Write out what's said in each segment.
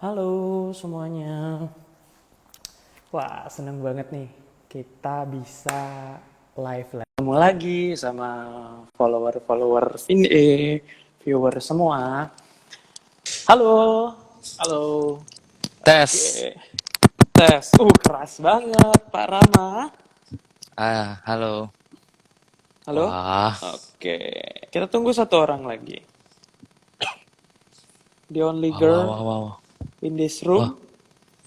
Halo semuanya. Wah, seneng banget nih kita bisa live lagi. Ketemu lagi sama follower-follower ini, viewer semua. Halo. Halo. Tes. Oke. Tes. Keras banget Pak Rama. Halo. Halo. Wah, Oke. Kita tunggu satu orang lagi. The only wah, wah, girl wah, wah, in this wah. room.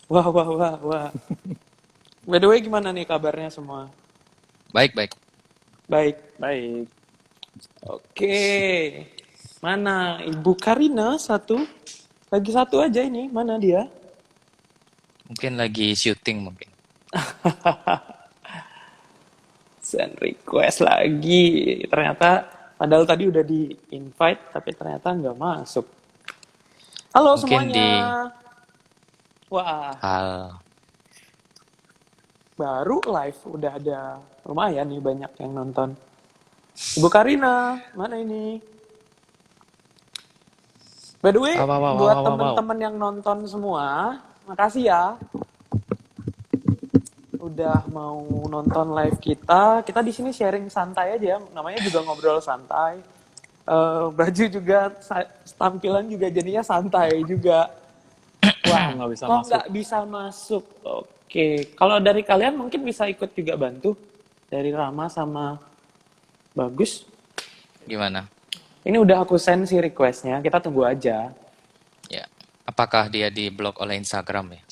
Wah, wah, wah, wah. By the way, gimana nih kabarnya semua? Baik, baik. Baik. Baik. Oke. Mana Ibu Karina satu? Lagi satu aja ini. Mana dia? Mungkin lagi syuting mungkin. Send request lagi. Ternyata padahal tadi udah di invite tapi ternyata nggak masuk. Halo Mungkin semuanya. di Wah, hal. baru live udah ada lumayan nih banyak yang nonton. Ibu Karina, mana ini? By the way, Wow, wow, wow, wow, buat wow, wow, wow. temen-temen yang nonton semua, makasih ya udah mau nonton live kita. Kita di sini sharing santai aja, namanya juga ngobrol santai. Baju juga, tampilan juga jadinya santai juga. Wah, Nggak bisa kok masuk. nggak bisa masuk? Oke, kalau dari kalian mungkin bisa ikut juga bantu. Dari Rama sama Bagus. Gimana? Ini udah aku send si requestnya, kita tunggu aja. Ya. Apakah dia di blok oleh Instagram ya?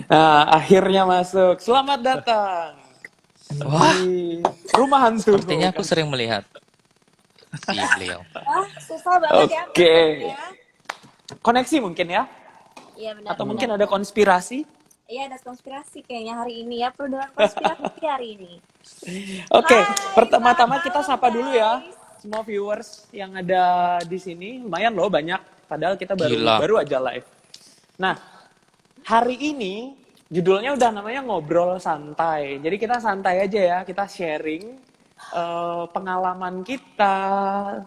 Nah, akhirnya masuk. Selamat datang Wah, di rumah hantu. sepertinya aku sering melihat si beliau. Susah banget ya Oke. masuknya. Koneksi mungkin ya? Iya Atau benar-benar. mungkin ada konspirasi? Iya ada konspirasi kayaknya hari ini ya, perlu dengan konspirasi hari ini. Oke, Hai, selamat pertama-tama kita malam sapa dulu ya. guys. Semua viewers yang ada di sini. Lumayan loh banyak. Padahal kita baru Gila. baru aja live. Nah, hari ini judulnya udah namanya ngobrol santai. Jadi kita santai aja ya, kita sharing pengalaman kita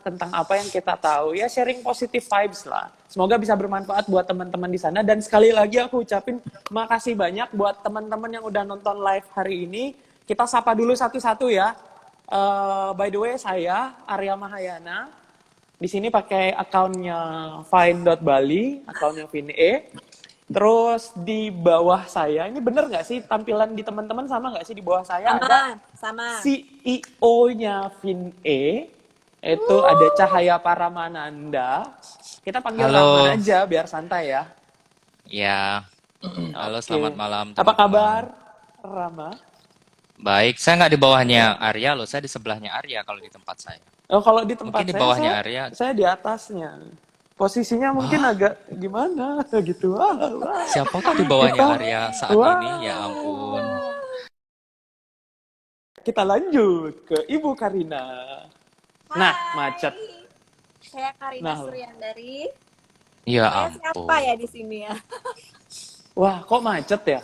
tentang apa yang kita tahu. Ya sharing positive vibes lah. Semoga bisa bermanfaat buat teman-teman di sana. Dan sekali lagi aku ucapin makasih banyak buat teman-teman yang udah nonton live hari ini. Kita sapa dulu satu-satu ya. By the way, saya Arya Mahayana. Di sini pakai akunnya fine.bali, akunnya Vine. Terus di bawah saya, ini bener nggak sih tampilan di teman-teman sama nggak sih di bawah saya ada Sama. CEO-nya Vine, itu ada Cahaya Paramananda. Kita panggil Rama Halo. aja biar santai ya. Ya. Halo, Oke. selamat malam Apa kabar teman-teman. Rama? Baik, saya nggak di bawahnya Arya loh, saya di sebelahnya Arya kalau di tempat saya. Oh, kalau di Mungkin tempat di saya, bawahnya Arya. saya di atasnya. Posisinya mungkin Wah, agak gimana gitu. Wah, wah. siapakah di bawahnya Kita, Arya saat ini? Ya wah. ampun. Kita lanjut ke Ibu Karina. Nah, macet. Hai. Saya Karina Nah, Suryandari. Ya Saya siapa ampun. ya di sini ya? wah kok macet ya?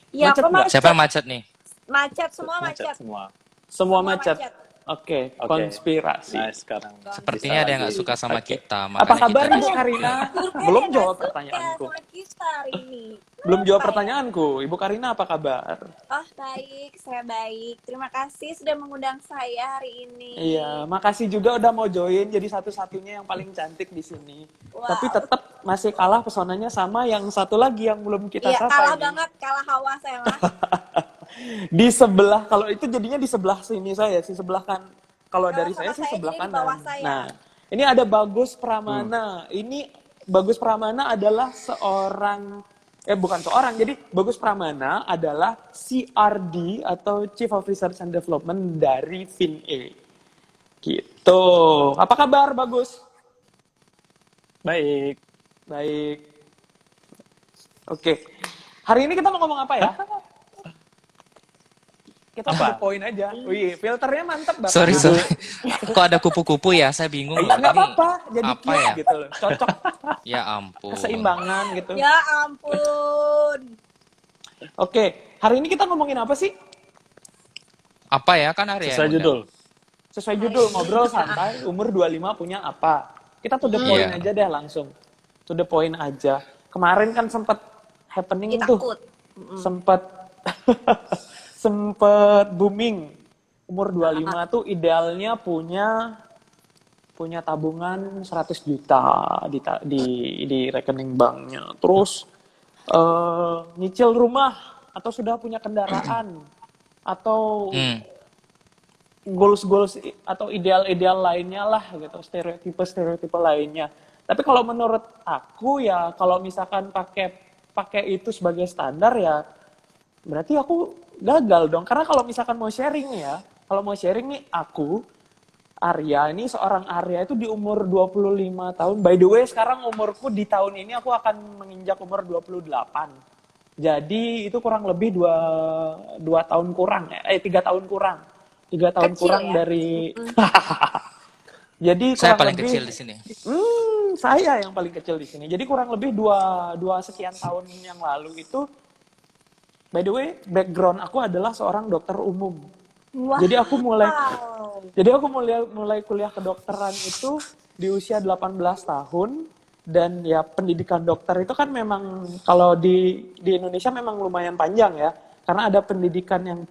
Iya, Macet kok nggak? Siapa macet? yang macet nih? Macet, semua Macet macet. semua. Semua Semua macet. macet. Oke, Oke. konspirasi. Nah, sekarang Sepertinya bisa ada yang nggak lagi. suka sama Oke. kita, Apa makanya kabar kita Ibu diskusi. Karina? Ada Belum yang jawab gak suka pertanyaanku. sama kita hari ini. Belum jawab Kenapa ya? pertanyaanku. Ibu Karina apa kabar? Oh baik, saya baik. Terima kasih sudah mengundang saya hari ini. Iya, makasih juga udah mau join jadi satu-satunya yang paling cantik di sini. Tapi Wow. tetap masih kalah pesonanya sama yang satu lagi yang belum kita Iya, sapa kalah ini. banget, kalah hawa saya mah. Di sebelah, kalau itu jadinya di sebelah sini saya, di sebelah kan. Kalau Kalau dari saya sama sih saya sebelah jadi di bawah kanan. saya. Nah, ini ada Bagus Pramana. Ini Bagus Pramana adalah seorang, bukan seorang, jadi Bagus Pramana adalah CRD atau Chief of Research and Development dari Vine. Gitu. Apa kabar Bagus? Baik. Baik. Oke. Hari ini kita mau ngomong apa ya? Kita to the Apa? point aja. Wih, filternya mantep Bapak. Sorry, sorry. Kok ada kupu-kupu ya? Saya bingung loh. Nggak Ini apa-apa, jadi apa cute ya? gitu loh. Cocok Ya ampun. keseimbangan gitu. Ya ampun. Oke, hari ini kita ngomongin apa sih? Apa ya? Kan Arya yang Sesuai undang. judul. Sesuai judul, ngobrol santai, umur 25 punya apa? Kita to the point Iya. aja deh langsung. to the point aja. Kemarin kan sempat happening Ih, tuh, takut. Mm-mm. sempat sempet booming. Umur Ah, 25 tuh idealnya punya tabungan 100 juta di rekening banknya. Terus nyicil rumah atau sudah punya kendaraan atau Hmm. goals-goals atau ideal-ideal lainnya lah gitu, stereotipe-stereotipe lainnya. Tapi kalau menurut aku ya kalau misalkan pakai pakai itu sebagai standar ya berarti aku gagal dong. Karena kalau misalkan mau sharing ya, kalau mau sharing nih aku Arya, ini seorang Arya itu di umur 25 tahun. By the way, sekarang umurku di tahun ini aku akan menginjak umur 28. Jadi itu kurang lebih 2 tahun kurang ya. 3 tahun kurang. 3 tahun kecil kurang ya. dari Mm-mm. jadi Saya kurang paling lebih kecil di sini. saya yang paling kecil di sini. Jadi kurang lebih dua sekian tahun yang lalu itu, by the way, background aku adalah seorang dokter umum. Jadi aku mulai Wow. Jadi aku mulai kuliah kedokteran itu di usia 18 tahun dan ya pendidikan dokter itu kan memang kalau di Indonesia memang lumayan panjang ya. Karena ada pendidikan yang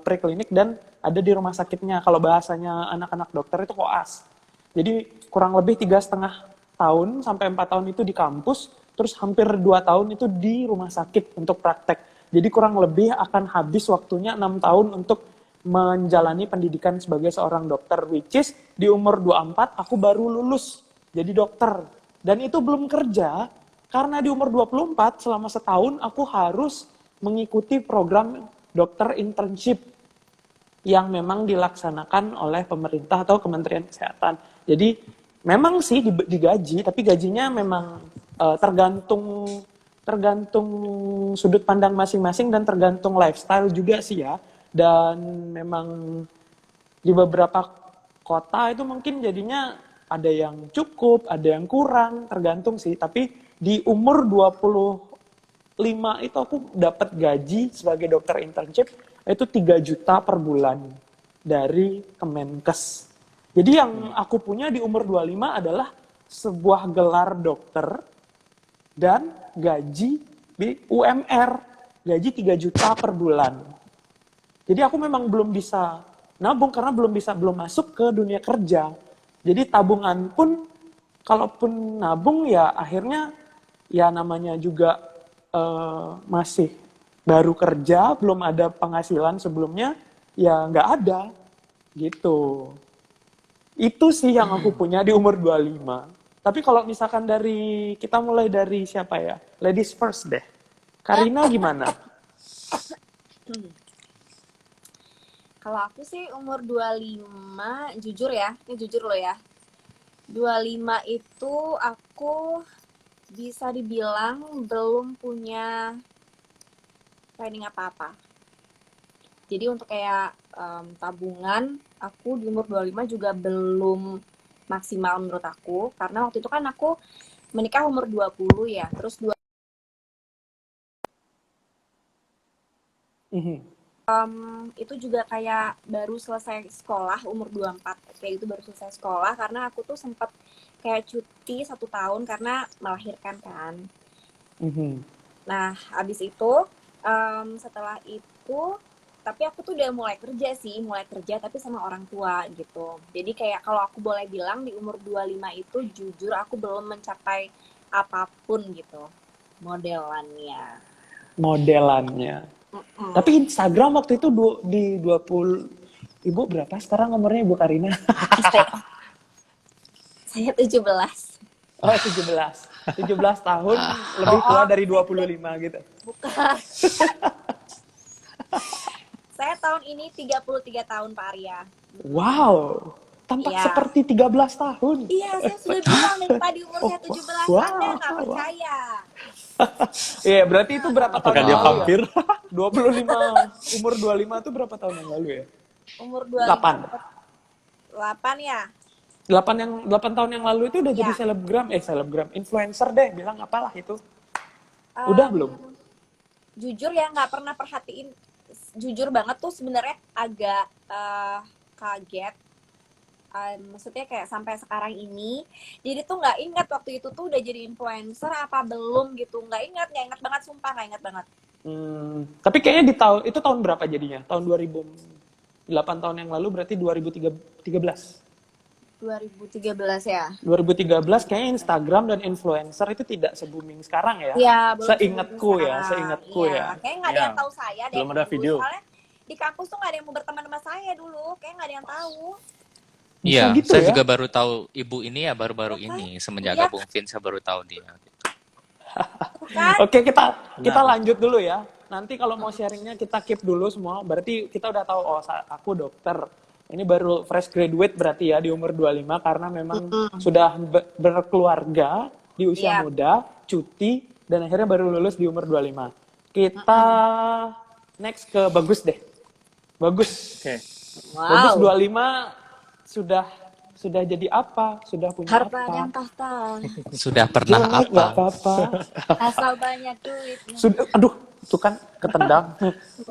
preklinik dan ada di rumah sakitnya. Kalau bahasanya anak-anak dokter itu koas. Jadi kurang lebih 3,5 tahun sampai 4 tahun itu di kampus, terus hampir 2 tahun itu di rumah sakit untuk praktek. Jadi kurang lebih akan habis waktunya 6 tahun untuk menjalani pendidikan sebagai seorang dokter, which is di umur 24 aku baru lulus jadi dokter. Dan itu belum kerja, karena di umur 24 selama setahun aku harus mengikuti program dokter internship yang memang dilaksanakan oleh pemerintah atau Kementerian Kesehatan. Jadi memang sih digaji, tapi gajinya memang tergantung tergantung sudut pandang masing-masing dan tergantung lifestyle juga sih ya. Dan memang di beberapa kota itu mungkin jadinya ada yang cukup, ada yang kurang, tergantung sih. Tapi di umur 25 itu aku dapat gaji sebagai dokter internship itu 3 juta per bulan dari Kemenkes. Jadi yang aku punya di umur 25 adalah sebuah gelar dokter dan gaji di UMR, gaji 3 juta per bulan. Jadi aku memang belum bisa nabung karena belum masuk ke dunia kerja. Jadi tabungan pun kalaupun nabung ya akhirnya ya namanya juga masih baru kerja, belum ada penghasilan sebelumnya, ya nggak ada gitu. Itu sih yang aku punya di umur 25. Tapi kalau misalkan kita mulai dari siapa ya? Ladies first deh. Karina gimana? Kalau aku sih umur 25, jujur ya, ini jujur loh ya. 25 itu aku bisa dibilang belum punya planning apa-apa. Jadi untuk kayak tabungan, aku di umur 25 juga belum maksimal menurut aku. Karena waktu itu kan aku menikah umur 20 ya. Terus itu juga kayak baru selesai sekolah umur 24. Kayak itu baru selesai sekolah karena aku tuh sempat kayak cuti 1 tahun karena melahirkan kan. Nah, abis itu setelah itu tapi aku tuh udah mulai kerja tapi sama orang tua gitu. Jadi kayak kalau aku boleh bilang di umur 25 itu jujur aku belum mencapai apapun gitu modelannya. Modelannya. Tapi Instagram waktu itu di 20. Ibu berapa sekarang umurnya Ibu Karina? Saya 17. Oh, 17. 17 tahun lebih tua dari 25 gitu. Bukan. Saya tahun ini 33 tahun Pak Arya. Wow. Tampak Iya. seperti 13 tahun. Iya, saya sudah bilang dari tadi umur saya 17. Anda nggak percaya. Iya, berarti itu berapa tahun Apakah yang dia lalu vampir? Ya? Umur 25 itu berapa tahun yang lalu ya? Umur 25. 8. 8 ya? 8 tahun yang lalu itu udah jadi Ya. selebgram, influencer deh, bilang apalah itu. Udah belum? Jujur ya, nggak pernah perhatiin. Jujur banget tuh sebenarnya agak kaget maksudnya kayak sampai sekarang ini. Jadi tuh nggak ingat waktu itu tuh udah jadi influencer apa belum gitu. Nggak ingat banget, sumpah nggak ingat banget. Tapi kayaknya di tahun itu tahun berapa jadinya? Tahun 2008 tahun yang lalu berarti 2013. 2013 ya? 2013 kayaknya Instagram dan influencer itu tidak se-booming sekarang ya. Iya, belum Seingatku sekarang. ya, seingatku Iya, ya. kayak nggak ada Ya, yang tahu saya deh belum ada dulu. video. Soalnya di kampus tuh nggak ada yang mau berteman sama saya dulu. Kayak nggak ada yang tahu. Bisa Iya, gitu saya ya? juga baru tahu ibu ini ya baru-baru Kan? ini semenjak Iya gabung Vin saya baru tahu dia. kan? Oke, kita Benar. lanjut dulu ya. Nanti kalau mau sharingnya kita keep dulu semua. Berarti kita udah tahu oh aku dokter. Ini baru fresh graduate berarti ya di umur 25 karena memang sudah berkeluarga di usia Iya. muda, cuti dan akhirnya baru lulus di umur 25. Kita next ke Bagus deh. Bagus. Oke. Bagus Wow. 25 sudah jadi apa? Sudah punya Harta apa? dan tahta. Sudah pernah Jelek, nggak apa? apa-apa. Asal banyak duitnya. Sudah, aduh, itu kan ketendang.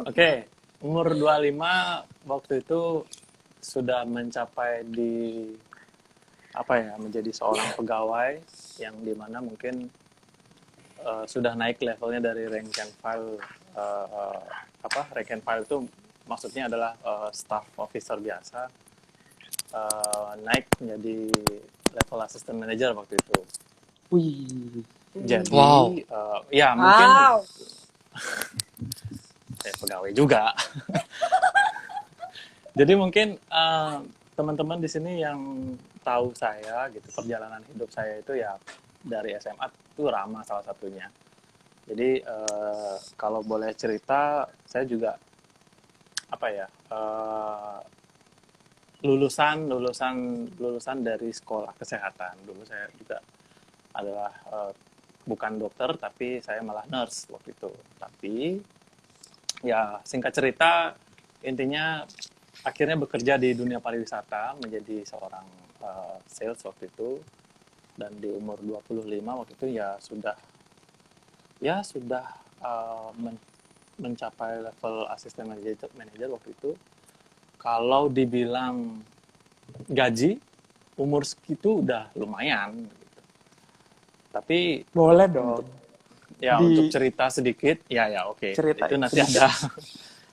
Oke, umur 25 waktu itu sudah mencapai di menjadi seorang pegawai yang dimana mungkin sudah naik levelnya dari rank and file rank and file itu maksudnya adalah staff officer biasa naik menjadi level assistant manager waktu itu. Wih. Jadi Wow. ya mungkin Wow. saya pegawai juga. Jadi mungkin teman-teman di sini yang tahu saya gitu perjalanan hidup saya itu ya dari SMA itu Rama salah satunya. Jadi kalau boleh cerita saya juga lulusan dari sekolah kesehatan. Dulu saya juga adalah bukan dokter tapi saya malah nurse waktu itu. Tapi ya singkat cerita intinya akhirnya bekerja di dunia pariwisata menjadi seorang sales waktu itu dan di umur 25 waktu itu ya sudah mencapai level asisten manajer waktu itu. Kalau dibilang gaji umur segitu udah lumayan gitu. Tapi Boleh dong. untuk cerita sedikit ya oke. Cerita Itu nanti sedikit. ada.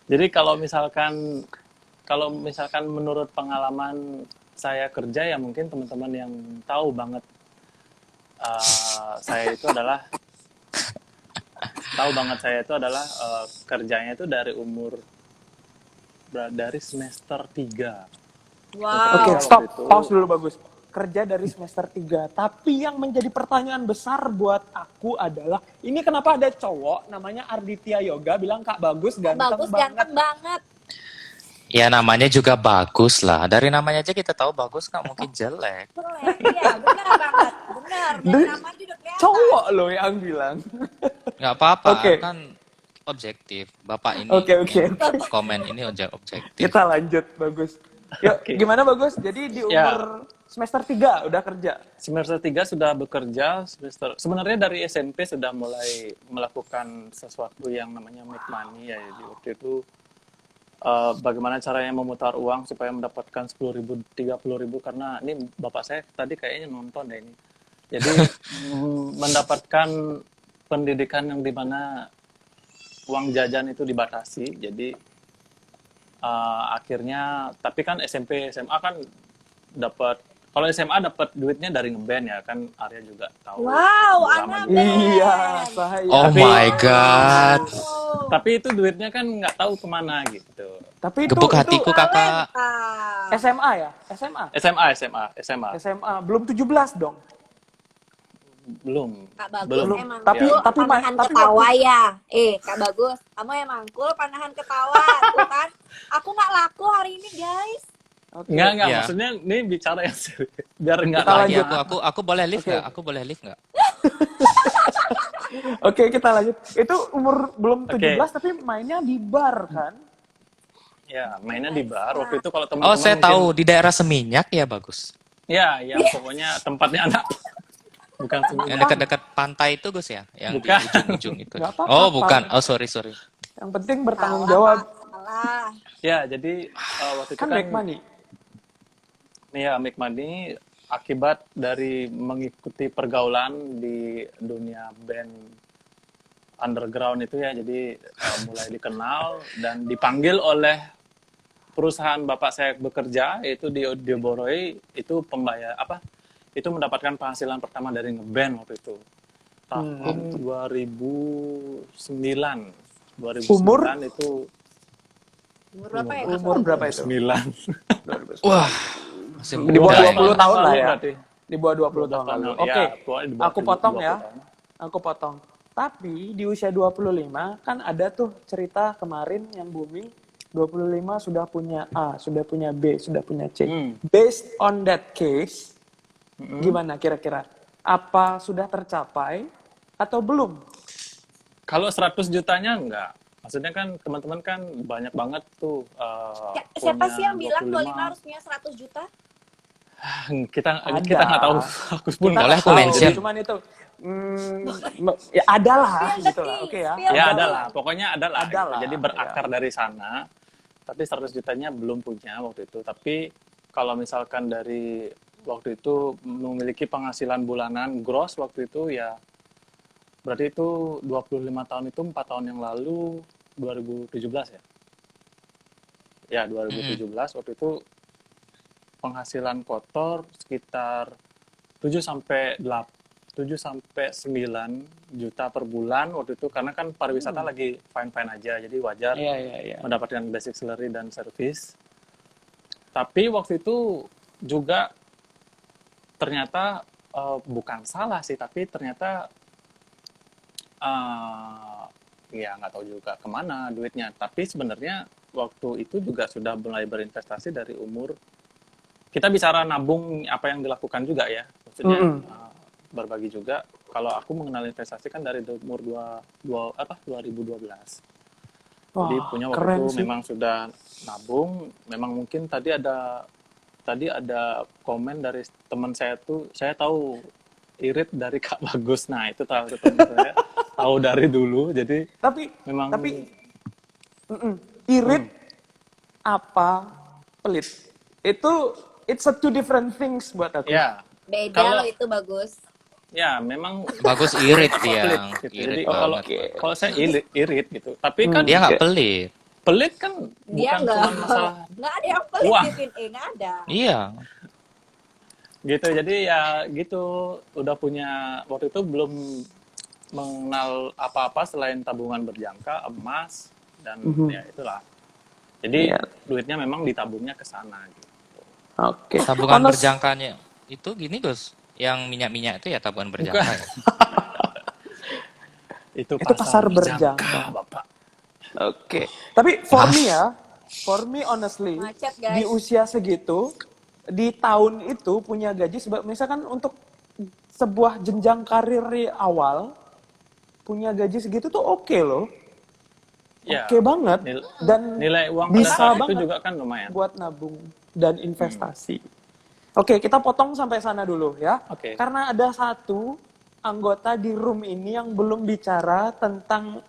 Jadi kalau misalkan menurut pengalaman saya kerja ya mungkin teman-teman yang tahu banget saya itu adalah kerjanya itu dari semester 3. Wow. Oke, Waktu stop. itu. Pause dulu Bagus. Kerja dari semester 3. Tapi yang menjadi pertanyaan besar buat aku adalah, ini kenapa ada cowok namanya Arditya Yoga bilang Kak Bagus ganteng Bagus, banget. ganteng banget. Ya namanya juga bagus lah. Dari namanya aja kita tahu bagus nggak mungkin jelek. Iya, benar banget. Benar. Dari nama aja udah kelihatan. Cowok loh yang bilang. Nggak apa-apa Oke. kan objektif. Bapak ini Oke. yang komen ini objektif. Kita lanjut Bagus. Yuk, Oke. gimana Bagus? Jadi di umur semester 3 udah kerja. Semester 3 sudah bekerja, sebenarnya dari SMP sudah mulai melakukan sesuatu yang namanya make money ya. Jadi waktu itu bagaimana caranya memutar uang supaya mendapatkan 10.000, 30.000 karena ini bapak saya tadi kayaknya nonton deh ini. Jadi mendapatkan pendidikan yang dimana uang jajan itu dibatasi. Jadi akhirnya tapi kan SMP SMA kan dapat, kalau SMA dapat duitnya dari ngeband ya kan, Arya juga tahu. Wow, Udah lama anak juga. band. Iya, saya. Oh my god. Tapi itu duitnya kan nggak tahu kemana gitu. Tapi itu Gebuk hatiku kakak. SMA ya? SMA. SMA. Belum 17 dong. Belum. Kak Bagus Belum. emang Tapi- cool tapi- panahan tapi- ketawa ya. Kak Bagus, kamu emang cool panahan ketawa tuh kan. Aku nggak laku hari ini guys. Oke. Enggak, Iya. maksudnya ini bicara yang serius. Biar nggak Kita lagi. lanjut. Aku boleh live Oke. nggak? Aku boleh live nggak? Oke, kita lanjut. Itu umur belum Oke. 17 tapi mainnya di bar kan? Ya, mainnya di bar. Waktu itu kalau Oh teman-teman saya mungkin- tahu di daerah Seminyak ya bagus. Ya, yang pokoknya tempatnya anak. Bukan Yang semuanya. dekat-dekat pantai itu Gus ya, yang Bukan. di ujung-ujung itu. Nggak apa-apa. Oh bukan, oh sorry. Yang penting bertanggung Salah, jawab. Pak, salah. Ya, jadi waktu itu Kan kan make money. Nih ya, make money akibat dari mengikuti pergaulan di dunia band underground itu ya. Jadi mulai dikenal dan dipanggil oleh perusahaan bapak saya bekerja, yaitu di Boroi, itu pembayar apa? Itu mendapatkan penghasilan pertama dari ngeband waktu itu. Tahun 2009. 2009 Umur? itu Umur berapa ya? Umur berapa itu? 9. Wah, masih Di bawah muda 20 ini. tahun lah ya. Berarti. Di bawah 20 tahun lalu. Oke, Ya, di bawah aku potong 20 ya. tahun. Aku potong. Tapi di usia 25 kan ada tuh cerita kemarin yang booming. 25 sudah punya A, sudah punya B, sudah punya C. Based on that case, gimana kira-kira? Apa sudah tercapai atau belum? Kalau 100 jutanya enggak. Maksudnya kan teman-teman kan banyak banget tuh Siapa punya sih yang bilang 25. 25 harus punya 100 juta? kita Ada. nggak tahu. Aku pun Kita nggak Boleh nggak aku tahu, mention? cuman itu ya ada lah Spill the gitu lah. tea, Oke ya. spill ya the ada tea. lah, pokoknya ada lah. Ada gitu. lah, Jadi berakar dari sana. Tapi 100 jutanya belum punya waktu itu. Tapi kalau misalkan dari waktu itu memiliki penghasilan bulanan gross waktu itu ya berarti itu 25 tahun itu 4 tahun yang lalu 2017 ya. Ya 2017 waktu itu penghasilan kotor sekitar 7 sampai 9 juta per bulan waktu itu karena kan pariwisata lagi fine-fine aja jadi wajar Iya. mendapatkan basic salary dan service. Tapi waktu itu juga ternyata bukan salah sih, tapi ternyata ya nggak tahu juga kemana duitnya. Tapi sebenarnya waktu itu juga sudah mulai berinvestasi dari umur. Kita bicara nabung apa yang dilakukan juga ya, maksudnya berbagi juga. Kalau aku mengenal investasi kan dari umur 2012. Jadi Wah, punya waktu keren itu sih. memang sudah nabung. Memang mungkin tadi ada komen dari teman saya tuh, saya tahu irit dari Kak Bagus. Nah itu tahu teman saya tahu dari dulu. Jadi Tapi memang irit apa pelit itu it's a two different things buat aku. ya Beda Kalau- loh itu bagus. ya memang Bagus irit dia. pelit gitu. Jadi Irit kalau banget. kalau saya irit gitu. Tapi kan Dia nggak pelit. pelit kan Dia bukan nggak cuma masalah nggak ada yang pelit uang. di Tin nggak ada. Iya. gitu. Jadi ya gitu, udah punya waktu itu belum mengenal apa-apa selain tabungan berjangka, emas dan ya itulah. Jadi Iya. duitnya memang ditabungnya ke sana gitu. Oke. Tabungan Honest- berjangkanya itu gini Gus. Yang minyak-minyak itu ya tabungan berjangka. Bukan. Ya? Itu pasar berjangka. Bapak. Oke. Tapi for me honestly, Macet, guys. di usia segitu, di tahun itu punya gaji misalkan untuk sebuah jenjang karir di awal punya gaji segitu tuh oke loh. Ya, Oke banget. Dan nilai uang pada bisa saat itu banget juga kan lumayan. buat nabung dan investasi. Oke, kita potong sampai sana dulu ya. Oke. Karena ada satu anggota di room ini yang belum bicara tentang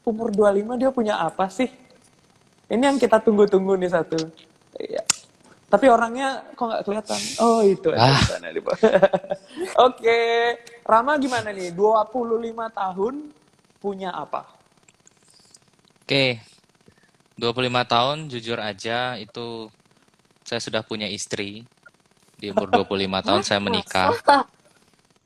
umur 25 dia punya apa sih? Ini yang kita tunggu-tunggu nih satu. Iya. Tapi orangnya kok nggak kelihatan? Oh, itu ada di sana di bawah. Oke. Rama gimana nih? 25 tahun punya apa? Oke. 25 tahun jujur aja itu saya sudah punya istri. Di umur 25 tahun saya menikah.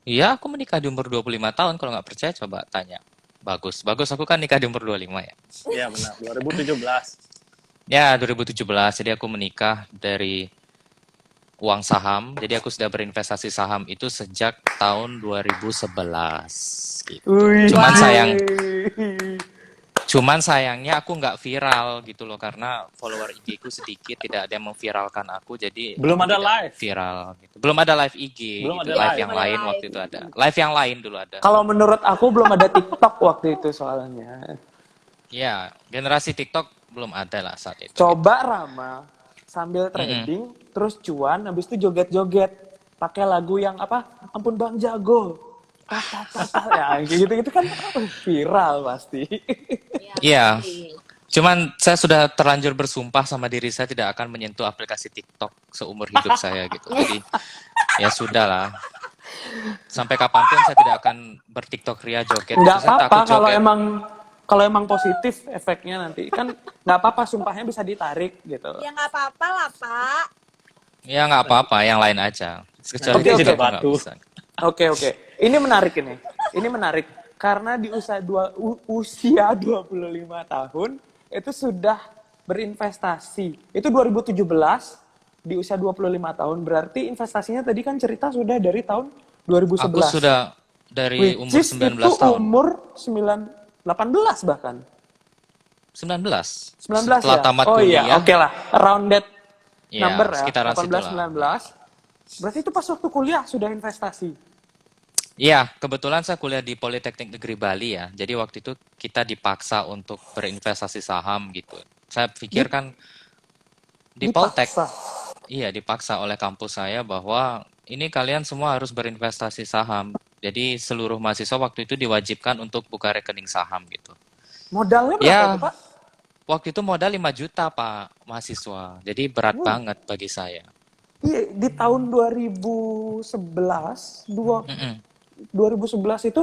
Iya, aku menikah di umur 25 tahun. Kalau nggak percaya coba tanya. Bagus aku kan nikah di umur 25 ya. Iya benar, 2017. Ya, 2017. Jadi aku menikah dari uang saham. Jadi aku sudah berinvestasi saham itu sejak tahun 2011 gitu. Cuman sayangnya aku nggak viral gitu loh karena follower IG ku sedikit, tidak ada yang memviralkan aku, jadi Belum aku ada tidak live. Viral gitu. Belum ada live IG Belum gitu. ada Live live. yang Belum ada lain live. waktu itu ada. Live yang lain dulu ada. Kalau menurut aku belum ada TikTok waktu itu soalnya. Ya, generasi TikTok belum ada lah saat itu. Coba Rama sambil trading, terus cuan, habis itu joget-joget, pakai lagu yang apa? Ampun Bang Jago. Ya, gitu-gitu kan viral pasti. Iya. pasti. Cuman saya sudah terlanjur bersumpah sama diri saya tidak akan menyentuh aplikasi TikTok seumur hidup saya gitu. Jadi ya sudah lah. Sampai kapanpun saya tidak akan bertiktok ria joget gitu. Nggak Saya apa-apa takut joget. kalau emang positif efeknya nanti kan nggak apa-apa, sumpahnya bisa ditarik gitu. Ya nggak apa-apa lah, Pak. Ya nggak apa-apa, yang lain aja. Kecuali Nanti Oke, tidak oke. TikTok nggak batu. bisa. Oke. Ini menarik ini. Ini menarik karena di usia 25 tahun itu sudah berinvestasi. Itu 2017 di usia 25 tahun. Berarti investasinya tadi kan cerita sudah dari tahun Aku 2011. sudah dari Which umur is itu 19 tahun. umur 18 bahkan. 19. 19 Setelah ya? tamat Oh iya, kuliah, oke lah. Around that ya number ya. sekitaran 18, situlah. 19. Berarti itu pas waktu kuliah sudah investasi. Iya, kebetulan saya kuliah di Politeknik Negeri Bali ya. Jadi waktu itu kita dipaksa untuk berinvestasi saham gitu. Saya pikir kan di Poltek, Dipaksa. iya dipaksa oleh kampus saya bahwa ini kalian semua harus berinvestasi saham. Jadi seluruh mahasiswa waktu itu diwajibkan untuk buka rekening saham gitu. Modalnya berapa itu, Ya, Pak? waktu itu modal 5 juta Pak mahasiswa. Jadi berat Wow. banget bagi saya. Iya, di tahun 2011, Mm-mm. 2011 itu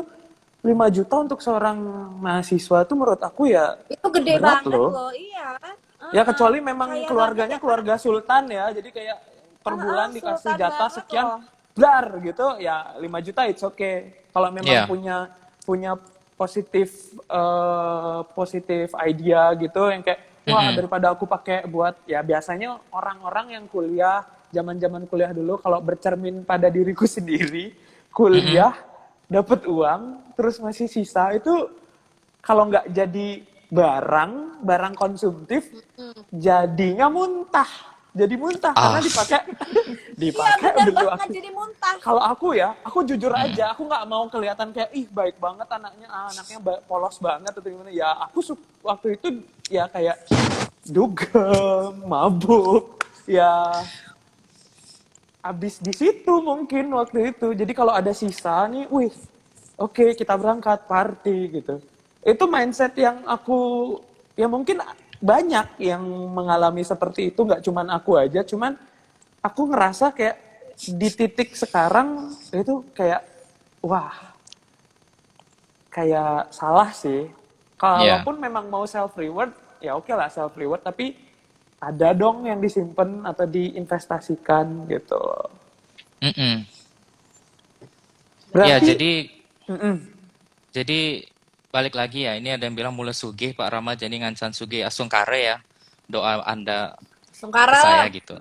5 juta untuk seorang mahasiswa itu menurut aku ya Itu gede berat banget loh. loh, iya. Ya kecuali memang Kaya banget keluarganya ya, Pak. keluarga sultan ya, jadi kayak per bulan dikasih Sultan jatah banget sekian, loh. blar gitu, ya 5 juta it's okay. Kalau memang Iya. punya positif idea gitu yang kayak wah Mm-mm. daripada aku pakai buat ya biasanya orang-orang yang kuliah zaman-zaman kuliah dulu kalau bercermin pada diriku sendiri, Mm-mm. kuliah dapat uang terus masih sisa itu kalau nggak jadi barang konsumtif jadinya muntah, jadi muntah karena Ah, dipakai Iya, bener beli banget waktu. jadi muntah. Kalau aku ya, aku jujur mm-mm. aja, aku nggak mau kelihatan kayak ih baik banget anaknya, anaknya polos banget atau gimana. Ya aku waktu itu ya kayak dugem, mabuk, ya abis di situ mungkin waktu itu. Jadi kalau ada sisa nih, wih, oke kita berangkat party gitu. Itu mindset yang aku, ya mungkin banyak yang mengalami seperti itu, nggak cuman aku aja, cuman aku ngerasa kayak di titik sekarang itu kayak, wah, kayak salah sih. Iya. Kalaupun memang mau self reward, ya oke lah self reward, tapi ada dong yang disimpan atau diinvestasikan gitu. Mm-mm. Ya, Berarti, jadi mm-mm. jadi balik lagi ya. Ini ada yang bilang mulai sugih Pak Rama jadi ngancan sugih asungkare ya. Doa Anda ke Sungkara saya lah. gitu.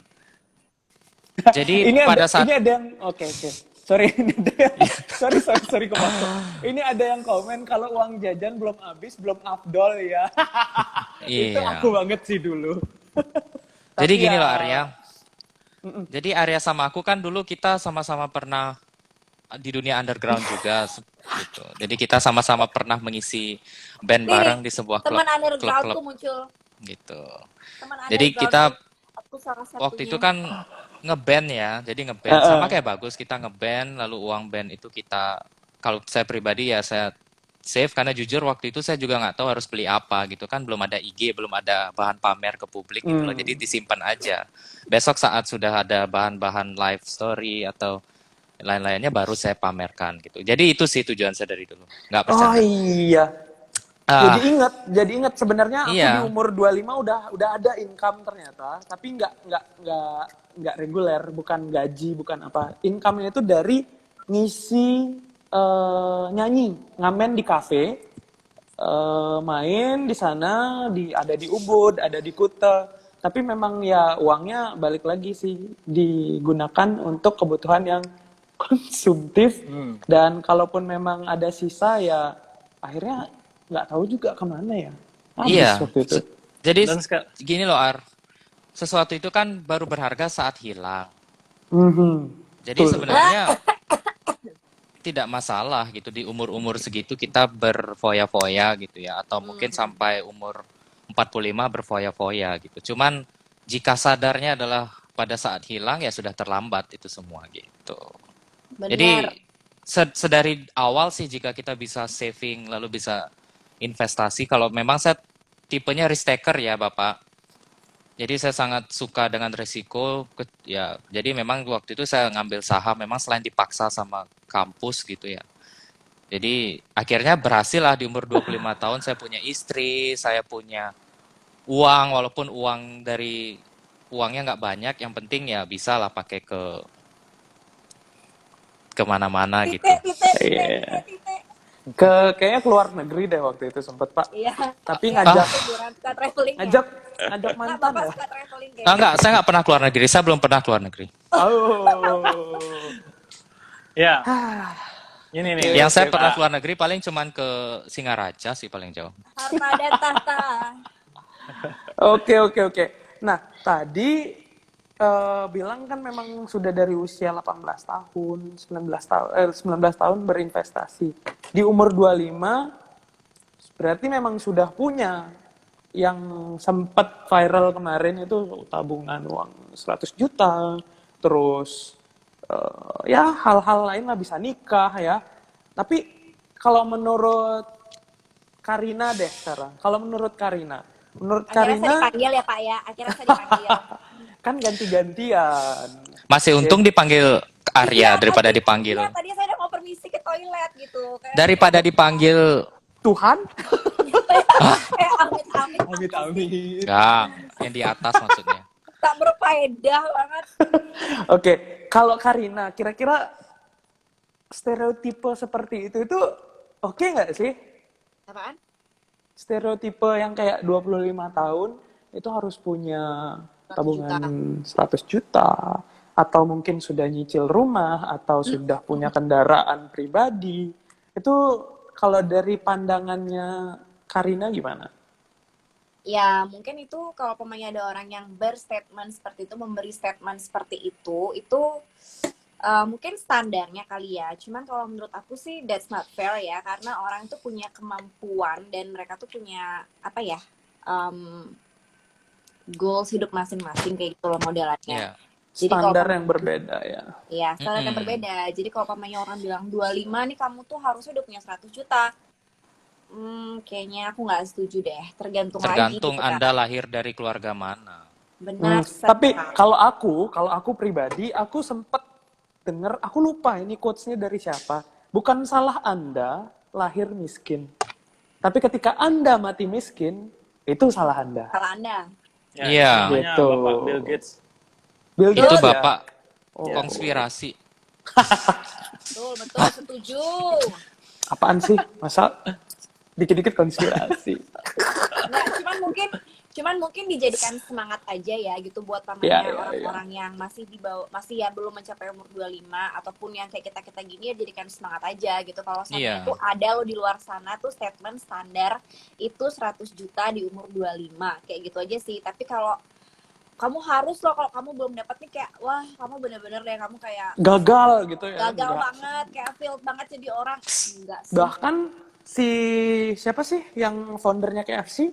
Jadi pada Ini saat ada yang oke. Sorry, ini ada yang, sorry kepotong. Ini ada yang komen kalau uang jajan belum habis, belum afdol ya. Itu iya. aku banget sih dulu. Jadi Tapi gini ya, loh Arya. Jadi Arya sama aku kan dulu kita sama-sama pernah di dunia underground juga gitu. Jadi kita sama-sama pernah mengisi band Nih, bareng di sebuah teman underground klub tuh muncul. gitu. Teman Jadi underground kita tuh aku salah waktu itu satunya. kan ngeband ya, jadi ngeband sama kayak bagus kita ngeband, lalu uang band itu kita kalau saya pribadi ya saya save karena jujur waktu itu saya juga nggak tahu harus beli apa gitu kan belum ada IG, belum ada bahan pamer ke publik gitu loh, jadi disimpan aja. Besok saat sudah ada bahan-bahan live story atau lain-lainnya baru saya pamerkan gitu. Jadi itu sih tujuan saya dari dulu, nggak oh bercanda. iya. Ah, Jadi ingat sebenarnya aku di iya, umur 25 udah ada income ternyata, tapi nggak reguler, bukan gaji, bukan apa. Income-nya itu dari ngisi nyanyi, ngamen di kafe, main di sana, ada di Ubud, ada di Kuta. Tapi memang ya uangnya balik lagi sih digunakan untuk kebutuhan yang konsumtif dan kalaupun memang ada sisa ya akhirnya nggak tahu juga kemana ya. Habis iya. waktu itu. Jadi Dan gini loh Ar, sesuatu itu kan baru berharga saat hilang. Mhm. Jadi Betul. sebenarnya tidak masalah gitu di umur-umur segitu kita berfoya-foya gitu ya atau mungkin sampai umur 45 berfoya-foya gitu. Cuman jika sadarnya adalah pada saat hilang ya sudah terlambat itu semua gitu. Bener. Jadi sedari awal sih jika kita bisa saving lalu bisa investasi kalau memang saya tipenya risk taker ya, Bapak. Jadi saya sangat suka dengan risiko. Ya, jadi memang waktu itu saya ngambil saham memang selain dipaksa sama kampus gitu ya. Jadi akhirnya berhasil lah di umur 25 tahun saya punya istri, saya punya uang, walaupun uangnya nggak banyak, yang penting ya bisa lah pakai ke kemana-mana gitu. Iya. Titik. Kayaknya keluar negeri deh waktu itu sempet, Pak. Iya. Tapi Iya, ngajak liburan, suka traveling ya. ngajak Nah, mantan Bapak ya. suka traveling Ah, kayaknya. enggak, saya nggak pernah keluar negeri. Saya belum pernah keluar negeri. Oh. Ya, Ah, ini Oke, nih. Yang saya oke, pernah Pak. keluar negeri paling cuman ke Singaraja sih paling jauh. Harta dan tahta. Oke. Nah, tadi bilang kan memang sudah dari usia 18 tahun, 19 tahun berinvestasi. Di umur 25 berarti memang sudah punya yang sempat viral kemarin itu tabungan uang 100 juta, terus ya hal-hal lain lah bisa nikah ya. Tapi kalau menurut Karina deh sekarang, kalau menurut Karina Akhirnya saya Karina dipanggil ya Pak ya. Akhirnya saya dipanggil. kan ganti-gantian. Masih untung dipanggil Arya daripada dipanggil. Iya, tadi saya udah mau permisi ke toilet gitu. Kayak Daripada dipanggil Tuhan, amit-amit. amit-amit. enggak, yang di atas maksudnya. Tak berfaedah banget. Oke, kalau Karina, kira-kira stereotipe seperti itu oke nggak sih? Apaan? Stereotipe yang kayak 25 tahun itu harus punya 100 tabungan 100 juta, atau mungkin sudah nyicil rumah, atau sudah punya kendaraan pribadi. Itu kalau dari pandangannya Karina gimana? Ya, mungkin itu kalau pemainnya ada orang yang berstatement seperti itu, memberi statement seperti itu mungkin standarnya kali ya. Cuman kalau menurut aku sih that's not fair ya, karena orang itu punya kemampuan dan mereka tuh punya apa ya, goals hidup masing-masing kayak gitu loh modelannya. Iya. Jadi kalau Standar yang berbeda ya. ya, standar yang Mm-mm. berbeda. Jadi kalau pemainnya orang bilang 25 nih kamu tuh harusnya udah punya 100 juta. Kayaknya aku nggak setuju deh. Tergantung lagi Tergantung gitu kan. Anda lahir dari keluarga mana. Benar Tapi sekali. kalau aku pribadi, aku sempat dengar, aku lupa ini quotes-nya dari siapa. Bukan salah Anda lahir miskin, tapi ketika Anda mati miskin, itu salah Anda. Salah Anda. Ya, Iya. namanya Gitu. Bapak Bill Gates. Bill Itu Gates ya? Bapak Oh. konspirasi. Betul, setuju. Apaan sih? Masa dikit-dikit konspirasi? Nggak, cuman mungkin dijadikan semangat aja ya gitu buat Iya, pemainnya iya, orang-orang yang masih ya belum mencapai umur 25 ataupun yang kayak kita gini ya jadikan semangat aja gitu. Kalau Iya. misalnya tuh ada lo di luar sana tuh statement standar itu 100 juta di umur 25 kayak gitu aja sih. Tapi kalau kamu harus loh, kalau kamu belum dapat nih kayak wah kamu bener-bener deh kamu kayak Gagal gitu ya? gagal Enggak. banget, kayak failed banget jadi orang. Enggak sih. Bahkan siapa sih yang foundernya KFC?